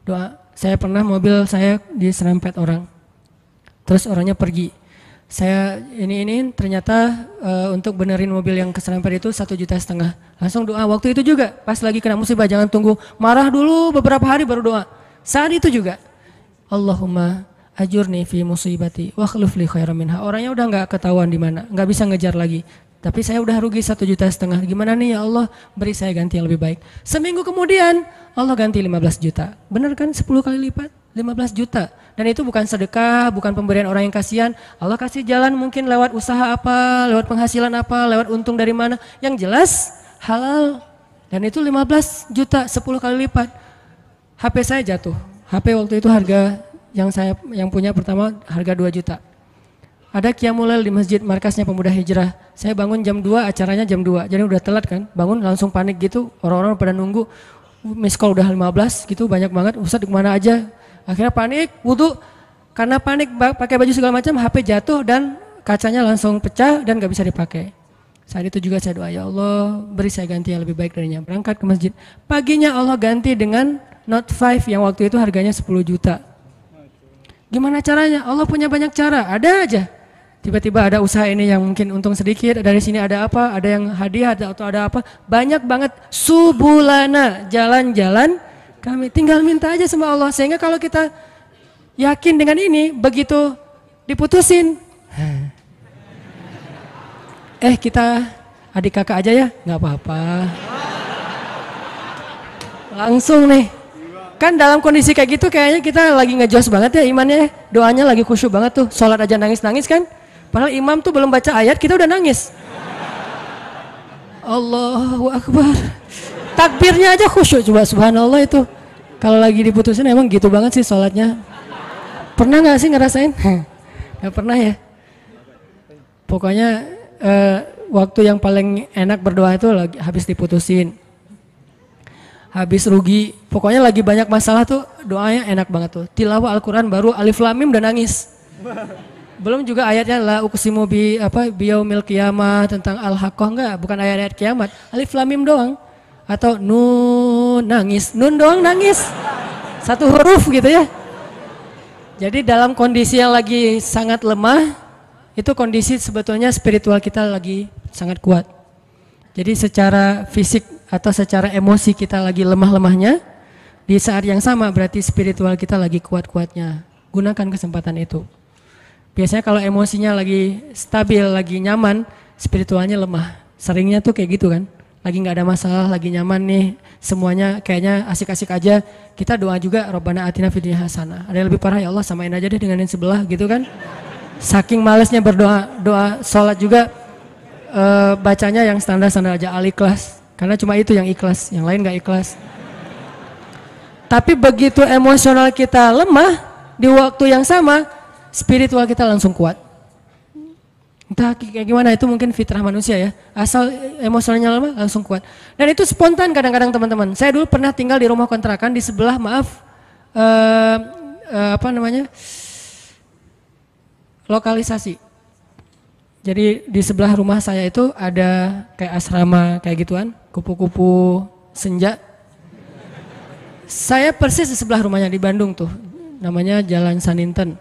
S1: Doa. Saya pernah mobil saya diserempet orang, terus orangnya pergi. Saya ini ternyata untuk benerin mobil yang keserempet itu 1,5 juta. Langsung doa waktu itu juga, pas lagi kena musibah, jangan tunggu marah dulu beberapa hari baru doa. Saat itu juga, Allahumma ajurni fi musibati wa khluf li khairan minha. Orangnya udah nggak ketahuan di mana, nggak bisa ngejar lagi. Tapi saya udah rugi 1,5 juta. Gimana nih ya Allah, beri saya ganti yang lebih baik. Seminggu kemudian Allah ganti 15 juta. Benar kan 10 kali lipat? 15 juta. Dan itu bukan sedekah, bukan pemberian orang yang kasihan. Allah kasih jalan mungkin lewat usaha apa, lewat penghasilan apa, lewat untung dari mana. Yang jelas halal. Dan itu 15 juta, 10 kali lipat. HP saya jatuh. HP waktu itu harga yang punya pertama harga 2 juta. Ada qiyamul lail di masjid markasnya Pemuda Hijrah. Saya bangun jam 2, acaranya jam 2. Jadi udah telat kan, bangun langsung panik gitu. Orang-orang pada nunggu, miss call udah 15 gitu, banyak banget. Ustaz kemana aja? Akhirnya panik, wudu. Karena panik pakai baju segala macam, HP jatuh dan kacanya langsung pecah dan gak bisa dipakai. Saat itu juga saya doa, ya Allah beri saya ganti yang lebih baik darinya. Berangkat ke masjid. Paginya Allah ganti dengan Note 5 yang waktu itu harganya 10 juta. Gimana caranya? Allah punya banyak cara, ada aja. Tiba-tiba ada usaha ini yang mungkin untung sedikit, dari sini ada apa, ada yang hadiah atau ada apa. Banyak banget subulana, jalan-jalan kami. Tinggal minta aja sama Allah. Sehingga kalau kita yakin dengan ini, begitu diputusin. Kita adik kakak aja ya, nggak apa-apa. Langsung nih. Kan dalam kondisi kayak gitu kayaknya kita lagi ngejos banget ya imannya. Doanya lagi khusyuk banget tuh. Sholat aja nangis-nangis kan. Padahal imam tuh belum baca ayat, kita udah nangis. Allahu Akbar. Takbirnya aja khusyuk, coba subhanallah itu. Kalau lagi diputusin emang gitu banget sih sholatnya. Pernah gak sih ngerasain? Gak pernah ya. Pokoknya waktu yang paling enak berdoa itu lagi habis diputusin. Habis rugi, pokoknya lagi banyak masalah tuh doanya enak banget tuh. Tilawah Al-Quran baru alif lam mim udah nangis. Belum juga ayatnya la uqsimu biyaumil qiyamah tentang al-haqqah, enggak, bukan ayat-ayat kiamat. Alif lam mim doang. Atau nun nangis, nun doang nangis. Satu huruf gitu ya. Jadi dalam kondisi yang lagi sangat lemah, itu kondisi sebetulnya spiritual kita lagi sangat kuat. Jadi secara fisik atau secara emosi kita lagi lemah-lemahnya, di saat yang sama berarti spiritual kita lagi kuat-kuatnya. Gunakan kesempatan itu. Biasanya kalau emosinya lagi stabil, lagi nyaman, spiritualnya lemah. Seringnya tuh kayak gitu kan. lagi nggak ada masalah, lagi nyaman nih, semuanya kayaknya asik-asik aja, kita doa juga Rabbana atina fid dunya hasanah. Ada yang lebih parah, ya Allah samain aja deh dengan yang sebelah gitu kan. Saking malesnya berdoa, doa sholat juga bacanya yang standar-standar aja, Al-Ikhlas. Karena cuma itu yang ikhlas, yang lain nggak ikhlas. Tapi begitu emosional kita lemah, di waktu yang sama, spiritual kita langsung kuat. Entah kayak gimana, itu mungkin fitrah manusia ya. Asal emosionalnya lemah langsung kuat. Dan itu spontan kadang-kadang teman-teman. Saya dulu pernah tinggal di rumah kontrakan di sebelah, lokalisasi. Jadi di sebelah rumah saya itu ada kayak asrama kayak gituan, kupu-kupu senja. Saya persis di sebelah rumahnya di Bandung tuh. Namanya Jalan Saninten.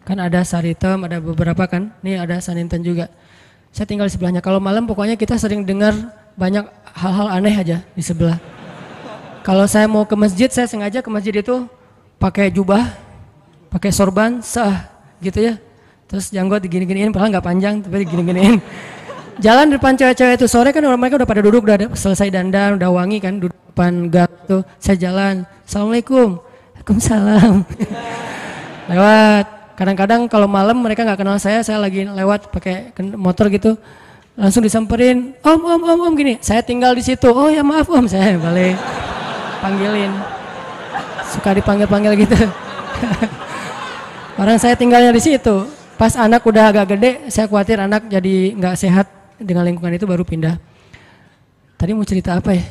S1: Kan ada Saritem, ada beberapa kan, nih ada Saninten juga. Saya tinggal di sebelahnya, kalau malam pokoknya kita sering dengar banyak hal-hal aneh aja di sebelah. Kalau saya mau ke masjid, saya sengaja ke masjid itu pakai jubah, pakai sorban, gitu ya. Terus janggut digini-giniin, padahal nggak panjang, tapi digini-giniin. Jalan depan cewek-cewek itu, sore kan mereka udah pada duduk, udah selesai dandan, udah wangi kan, duduk depan gang tuh. Saya jalan, Assalamualaikum, Waalaikumsalam. Lewat. Kadang-kadang kalau malam mereka nggak kenal saya lagi lewat pakai motor gitu, langsung disamperin, om gini, saya tinggal di situ, oh ya maaf om, saya balik panggilin, suka dipanggil-panggil gitu. Orang saya tinggalnya di situ, pas anak udah agak gede, saya khawatir anak jadi nggak sehat dengan lingkungan itu baru pindah. Tadi mau cerita apa ya?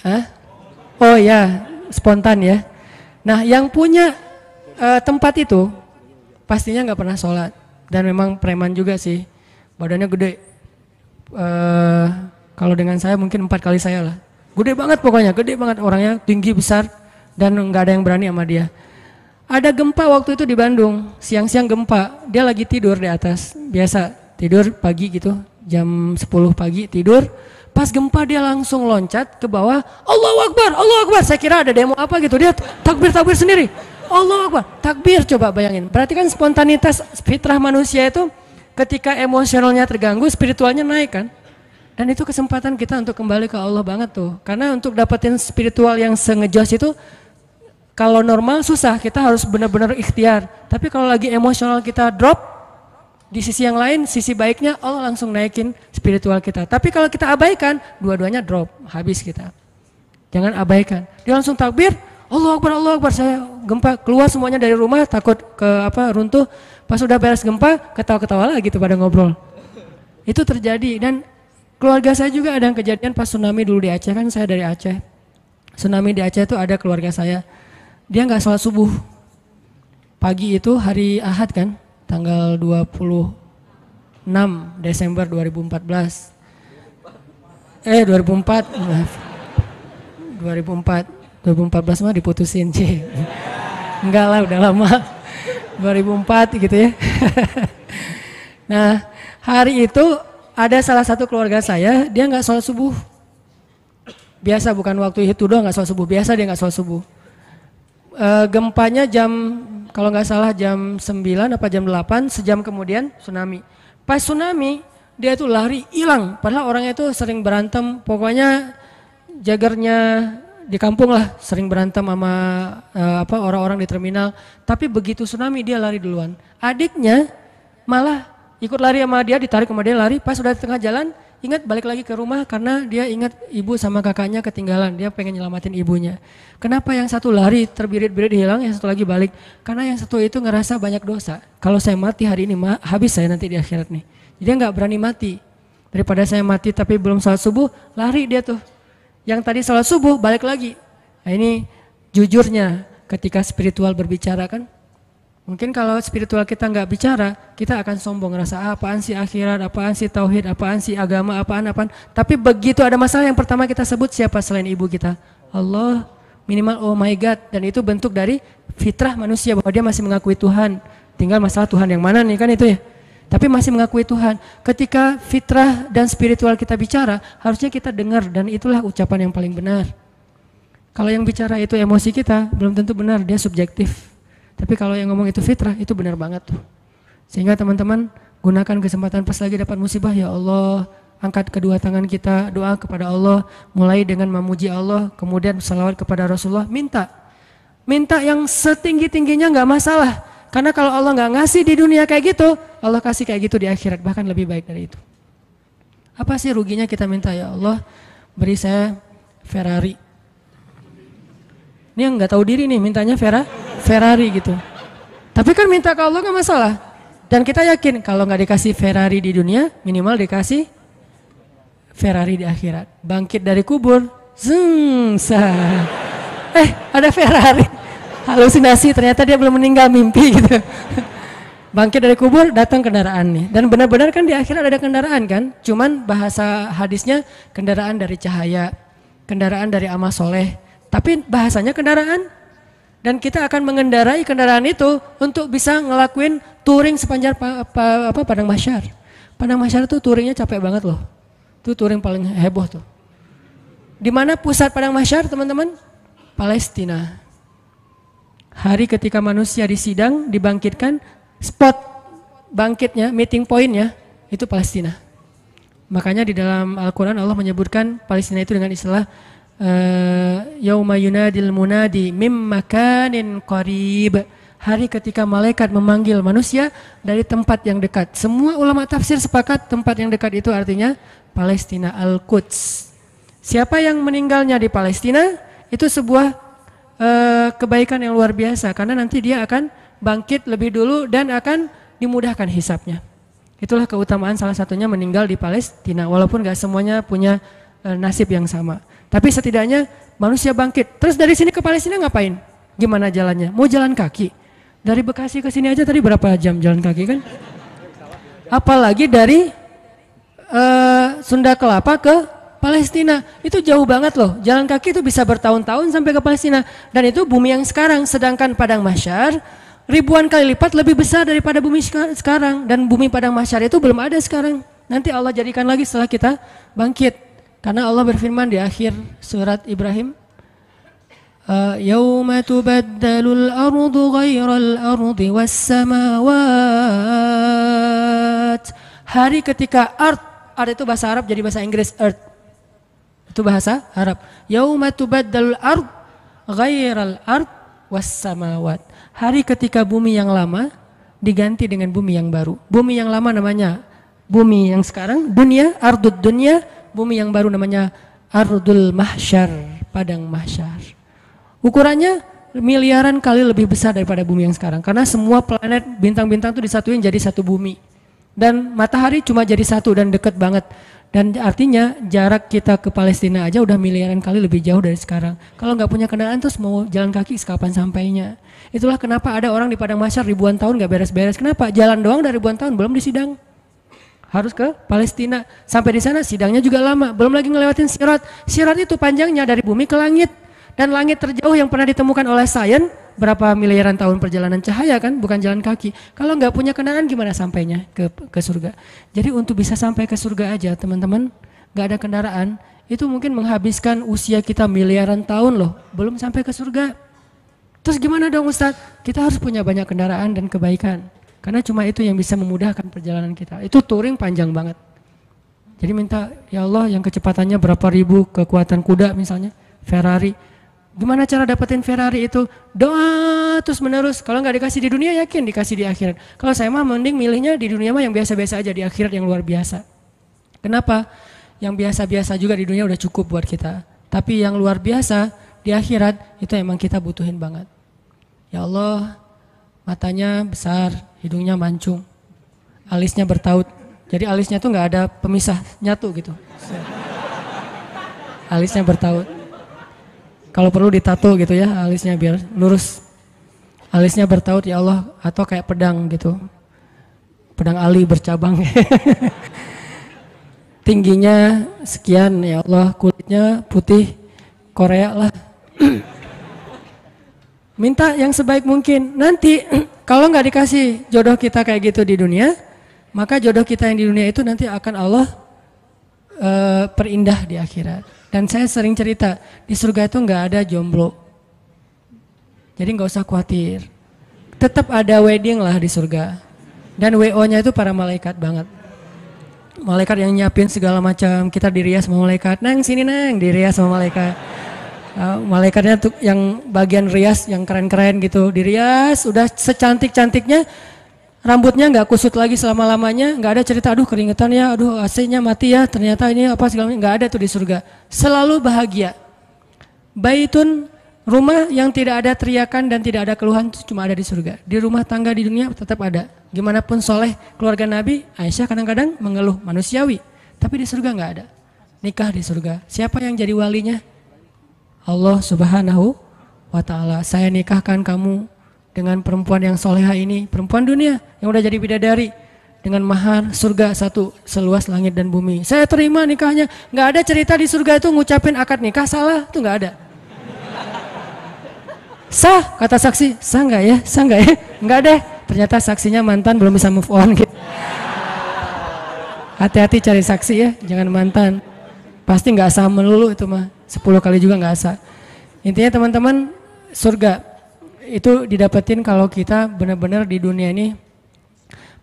S1: Hah? Oh ya, spontan ya. Nah yang punya tempat itu pastinya nggak pernah sholat dan memang preman juga sih, badannya gede. Kalau dengan saya mungkin 4 kali saya lah, gede banget pokoknya, gede banget orangnya, tinggi besar dan nggak ada yang berani sama dia. Ada gempa waktu itu di Bandung, siang-siang gempa, dia lagi tidur di atas, biasa tidur pagi gitu, jam 10 pagi tidur. Pas gempa dia langsung loncat ke bawah, Allahu Akbar, Allahu Akbar. Saya kira ada demo apa gitu, dia takbir sendiri. Allahu Akbar, takbir, coba bayangin. Berarti kan spontanitas fitrah manusia itu ketika emosionalnya terganggu, spiritualnya naik kan. Dan itu kesempatan kita untuk kembali ke Allah banget tuh. Karena untuk dapetin spiritual yang sengejos itu, kalau normal susah, kita harus benar-benar ikhtiar. Tapi kalau lagi emosional kita drop, di sisi yang lain, sisi baiknya Allah langsung naikin spiritual kita. Tapi kalau kita abaikan, dua-duanya drop, habis kita. Jangan abaikan. Dia langsung takbir, Allahu Akbar, Allahu Akbar. Saya gempa, keluar semuanya dari rumah, takut runtuh. Pas udah beres gempa, ketawa-ketawa lagi gitu pada ngobrol. Itu terjadi dan keluarga saya juga ada yang kejadian pas tsunami dulu di Aceh, kan saya dari Aceh. Tsunami di Aceh itu ada keluarga saya, dia nggak sholat subuh. Pagi itu hari Ahad kan, tanggal 26 Desember 2014. 2004, maaf. 2014 mah diputusin sih. Enggak lah, udah lama. 2004 gitu ya. Nah, hari itu ada salah satu keluarga saya, dia nggak sholat subuh. Biasa, bukan waktu itu doang nggak sholat subuh, biasa dia nggak sholat subuh. Gempanya kalau nggak salah jam 9 apa jam 8, sejam kemudian tsunami. Pas tsunami dia tuh lari hilang, padahal orangnya itu sering berantem, pokoknya jagarnya di kampung lah, sering berantem sama orang-orang di terminal. Tapi begitu tsunami dia lari duluan. Adiknya malah ikut lari sama dia, ditarik sama dia lari, pas udah di tengah jalan ingat balik lagi ke rumah karena dia ingat ibu sama kakaknya ketinggalan, dia pengen nyelamatin ibunya. Kenapa yang satu lari terbirit-birit hilang, yang satu lagi balik? Karena yang satu itu ngerasa banyak dosa. Kalau saya mati hari ini, habis saya nanti di akhirat nih. Dia nggak berani mati. Daripada saya mati tapi belum sholat subuh, lari dia tuh. Yang tadi sholat subuh balik lagi. Nah ini jujurnya ketika spiritual berbicara kan. Mungkin kalau spiritual kita nggak bicara, kita akan sombong, ngerasa apaan sih akhirat, apaan sih tauhid, apaan sih agama, apaan. Tapi begitu ada masalah yang pertama kita sebut siapa selain ibu kita? Allah, minimal oh my God. Dan itu bentuk dari fitrah manusia bahwa dia masih mengakui Tuhan. Tinggal masalah Tuhan yang mana nih kan itu ya. Tapi masih mengakui Tuhan. Ketika fitrah dan spiritual kita bicara, harusnya kita dengar dan itulah ucapan yang paling benar. Kalau yang bicara itu emosi kita, belum tentu benar, dia subjektif. Tapi kalau yang ngomong itu fitrah, itu benar banget tuh. Sehingga teman-teman Gunakan kesempatan pas lagi dapat musibah, ya Allah, angkat kedua tangan kita, doa kepada Allah, mulai dengan memuji Allah, kemudian salawat kepada Rasulullah, minta yang setinggi-tingginya nggak masalah. Karena kalau Allah nggak ngasih di dunia kayak gitu, Allah kasih kayak gitu di akhirat, bahkan lebih baik dari itu. Apa sih ruginya kita minta, ya Allah, beri saya Ferrari. Ini yang nggak tahu diri nih, mintanya Ferrari gitu. Tapi kan minta ke Allah nggak masalah. Dan kita yakin kalau nggak dikasih Ferrari di dunia, minimal dikasih Ferrari di akhirat. Bangkit dari kubur, ada Ferrari. Halusinasi, ternyata dia belum meninggal, mimpi gitu. Bangkit dari kubur, datang kendaraan nih. Dan benar-benar kan di akhirat ada kendaraan kan. Cuman bahasa hadisnya kendaraan dari cahaya, kendaraan dari amal soleh. Tapi bahasanya kendaraan. Dan kita akan mengendarai kendaraan itu untuk bisa ngelakuin touring sepanjang Padang Mahsyar. Padang Mahsyar itu touringnya capek banget loh. Itu touring paling heboh tuh. Di mana pusat Padang Mahsyar, teman-teman? Palestina. Hari ketika manusia disidang, dibangkitkan, spot bangkitnya, meeting pointnya, itu Palestina. Makanya di dalam Al-Quran Allah menyebutkan Palestina itu dengan istilah yauma yunadil munadi mim makanin qarib. Hari ketika malaikat memanggil manusia dari tempat yang dekat. Semua ulama tafsir sepakat tempat yang dekat itu artinya Palestina, Al-Quds. Siapa yang meninggalnya di Palestina itu sebuah kebaikan yang luar biasa, karena nanti dia akan bangkit lebih dulu dan akan dimudahkan hisabnya. Itulah keutamaan salah satunya meninggal di Palestina, walaupun gak semuanya punya nasib yang sama. Tapi setidaknya manusia bangkit. Terus dari sini ke Palestina ngapain? Gimana jalannya? Mau jalan kaki? Dari Bekasi ke sini aja tadi berapa jam jalan kaki kan? Apalagi dari Sunda Kelapa ke Palestina. Itu jauh banget loh. Jalan kaki itu bisa bertahun-tahun sampai ke Palestina. Dan itu bumi yang sekarang. Sedangkan Padang Mahsyar ribuan kali lipat lebih besar daripada bumi sekarang. Dan bumi Padang Mahsyar itu belum ada sekarang. Nanti Allah jadikan lagi setelah kita bangkit. Karena Allah berfirman di akhir surat Ibrahim, yauma tubaddalul ardu ghairal ardi was samawat. Hari ketika ard itu bahasa Arab jadi bahasa Inggris, earth. Itu bahasa Arab. Yauma tubaddalul ard ghairal ard was samawat. Hari ketika bumi yang lama diganti dengan bumi yang baru. Bumi yang lama namanya bumi yang sekarang, dunia, ardud dunia. Bumi yang baru namanya Ardul Mahsyar, Padang Mahsyar. Ukurannya miliaran kali lebih besar daripada bumi yang sekarang. Karena semua planet, bintang-bintang itu disatuin jadi satu bumi. Dan matahari cuma jadi satu dan deket banget. Dan artinya jarak kita ke Palestina aja udah miliaran kali lebih jauh dari sekarang. Kalau nggak punya kendaraan terus mau jalan kaki kapan sampainya. Itulah kenapa ada orang di Padang Mahsyar ribuan tahun nggak beres-beres. Kenapa? Jalan doang dari ribuan tahun belum disidang. Harus ke Palestina. Sampai di sana sidangnya juga lama. Belum lagi ngelewatin Sirat. Sirat itu panjangnya dari bumi ke langit. Dan langit terjauh yang pernah ditemukan oleh sains berapa miliaran tahun perjalanan cahaya kan, bukan jalan kaki. Kalau nggak punya kendaraan gimana sampainya ke surga? Jadi untuk bisa sampai ke surga aja teman-teman, nggak ada kendaraan, itu mungkin menghabiskan usia kita miliaran tahun loh, belum sampai ke surga. Terus gimana dong Ustadz? Kita harus punya banyak kendaraan dan kebaikan. Karena cuma itu yang bisa memudahkan perjalanan kita. Itu touring panjang banget. Jadi minta, ya Allah yang kecepatannya berapa ribu kekuatan kuda misalnya, Ferrari. Gimana cara dapetin Ferrari itu? Doa terus menerus. Kalau nggak dikasih di dunia yakin dikasih di akhirat. Kalau saya mah mending milihnya di dunia mah yang biasa-biasa aja, di akhirat yang luar biasa. Kenapa? Yang biasa-biasa juga di dunia udah cukup buat kita. Tapi yang luar biasa di akhirat itu emang kita butuhin banget. Ya Allah, matanya besar, hidungnya mancung, alisnya bertaut. Jadi alisnya tuh nggak ada pemisah, nyatu gitu. Alisnya bertaut. Kalau perlu ditato gitu ya, alisnya biar lurus. Alisnya bertaut ya Allah, atau kayak pedang gitu. Pedang ali bercabang. Tingginya sekian ya Allah, kulitnya putih Korea lah. Minta yang sebaik mungkin. Nanti kalau nggak dikasih jodoh kita kayak gitu di dunia, maka jodoh kita yang di dunia itu nanti akan Allah perindah di akhirat. Dan saya sering cerita, di surga itu nggak ada jomblo. Jadi nggak usah khawatir. Tetap ada wedding lah di surga. Dan WO-nya itu para malaikat banget. Malaikat yang nyiapin segala macam, kita dirias sama malaikat. Nang sini nang, dirias sama malaikat. Malaikatnya tuh yang bagian rias yang keren-keren gitu, dirias udah secantik-cantiknya, rambutnya nggak kusut lagi selama-lamanya, nggak ada cerita aduh keringetan ya, aduh AC-nya mati ya, ternyata ini apa segala macam, nggak ada tuh di surga. Selalu bahagia. Baitun, rumah yang tidak ada teriakan dan tidak ada keluhan itu cuma ada di surga. Di rumah tangga di dunia tetap ada. Gimana pun soleh keluarga Nabi, Aisyah kadang-kadang mengeluh manusiawi. Tapi di surga nggak ada. Nikah di surga. Siapa yang jadi walinya? Allah Subhanahu wa ta'ala. Saya nikahkan kamu dengan perempuan yang soleha ini. Perempuan dunia yang udah jadi bidadari. Dengan mahar surga satu seluas langit dan bumi. Saya terima nikahnya. Nggak ada cerita di surga itu ngucapin akad nikah salah. Itu nggak ada. Sah, kata saksi. Sah nggak ya? Sah nggak ya? Nggak deh. Ternyata saksinya mantan belum bisa move on gitu. Hati-hati cari saksi ya, jangan mantan. Pasti nggak sah melulu itu mah. 10 kali juga nggak sah. Intinya teman-teman, surga itu didapetin kalau kita benar-benar di dunia ini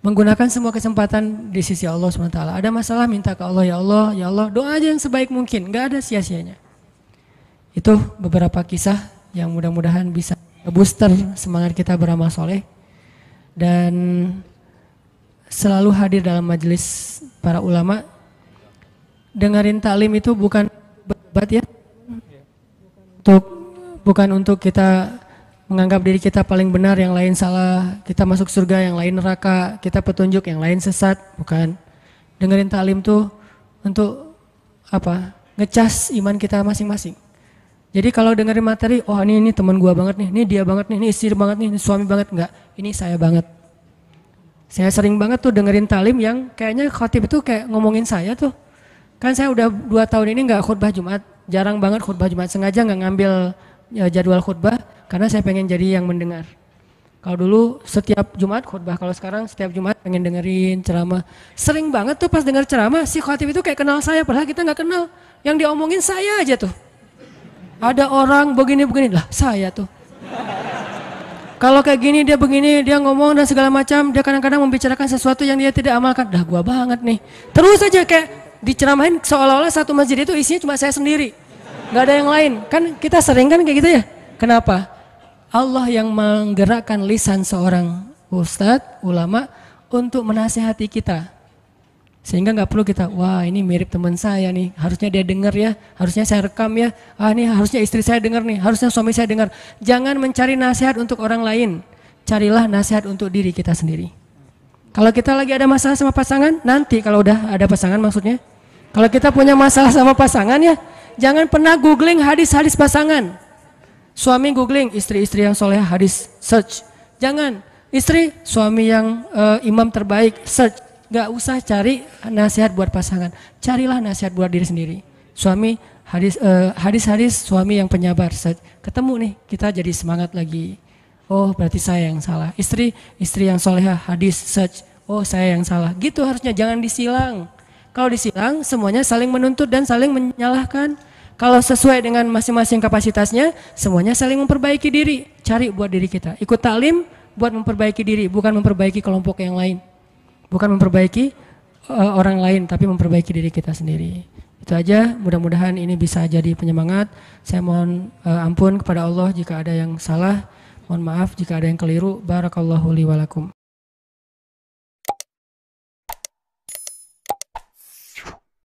S1: menggunakan semua kesempatan di sisi Allah SWT. Ada masalah minta ke Allah, ya Allah, doa aja yang sebaik mungkin, nggak ada sia-sianya. Itu beberapa kisah yang mudah-mudahan bisa booster semangat kita beramal soleh. Dan selalu hadir dalam majelis para ulama. Dengerin taklim itu bukan berdebat ya, bukan untuk kita menganggap diri kita paling benar, yang lain salah, kita masuk surga, yang lain neraka, kita petunjuk, yang lain sesat, bukan. Dengerin taklim tuh untuk apa? Ngecas iman kita masing-masing. Jadi kalau dengerin materi, oh ini teman gua banget nih, ini dia banget nih, ini istri banget nih, ini suami banget, enggak, ini saya banget. Saya sering banget tuh dengerin talim yang kayaknya khatib itu kayak ngomongin saya tuh. Kan saya udah 2 tahun ini enggak khutbah Jumat, jarang banget khutbah Jumat, sengaja enggak ngambil jadwal khutbah karena saya pengen jadi yang mendengar. Kalau dulu setiap Jumat khutbah, kalau sekarang setiap Jumat pengen dengerin ceramah. Sering banget tuh pas denger ceramah, si khatib itu kayak kenal saya, padahal kita enggak kenal. Yang diomongin saya aja tuh. Ada orang begini-begini, lah saya tuh. Kalau kayak gini dia begini, dia ngomong dan segala macam, dia kadang-kadang membicarakan sesuatu yang dia tidak amalkan. Dah gua banget nih. Terus aja kayak diceramahin seolah-olah satu masjid itu isinya cuma saya sendiri. Gak ada yang lain. Kan kita sering kan kayak gitu ya. Kenapa? Allah yang menggerakkan lisan seorang ustadz, ulama untuk menasihati kita. Sehingga nggak perlu kita, wah ini mirip teman saya nih, harusnya dia dengar ya, harusnya saya rekam ya, ini harusnya istri saya dengar nih, harusnya suami saya dengar. Jangan mencari nasihat untuk orang lain, carilah nasihat untuk diri kita sendiri. Kalau kita lagi ada masalah sama pasangan, nanti kalau udah ada pasangan maksudnya, kalau kita punya masalah sama pasangan ya, jangan pernah googling hadis-hadis pasangan. Suami googling, istri-istri yang soleh hadis, search. Jangan, istri, suami yang imam terbaik, search. Gak usah cari nasihat buat pasangan, carilah nasihat buat diri sendiri. Suami hadis-hadis suami yang penyabar, ketemu nih kita jadi semangat lagi. Oh berarti saya yang salah. Istri yang soleha hadis search, oh saya yang salah. Gitu harusnya, jangan disilang. Kalau disilang semuanya saling menuntut dan saling menyalahkan. Kalau sesuai dengan masing-masing kapasitasnya, semuanya saling memperbaiki diri. Cari buat diri kita, ikut taklim buat memperbaiki diri, bukan memperbaiki kelompok yang lain. Bukan memperbaiki orang lain, tapi memperbaiki diri kita sendiri. Itu aja, mudah-mudahan ini bisa jadi penyemangat. Saya mohon ampun kepada Allah jika ada yang salah. Mohon maaf jika ada yang keliru. Barakallahu li walakum.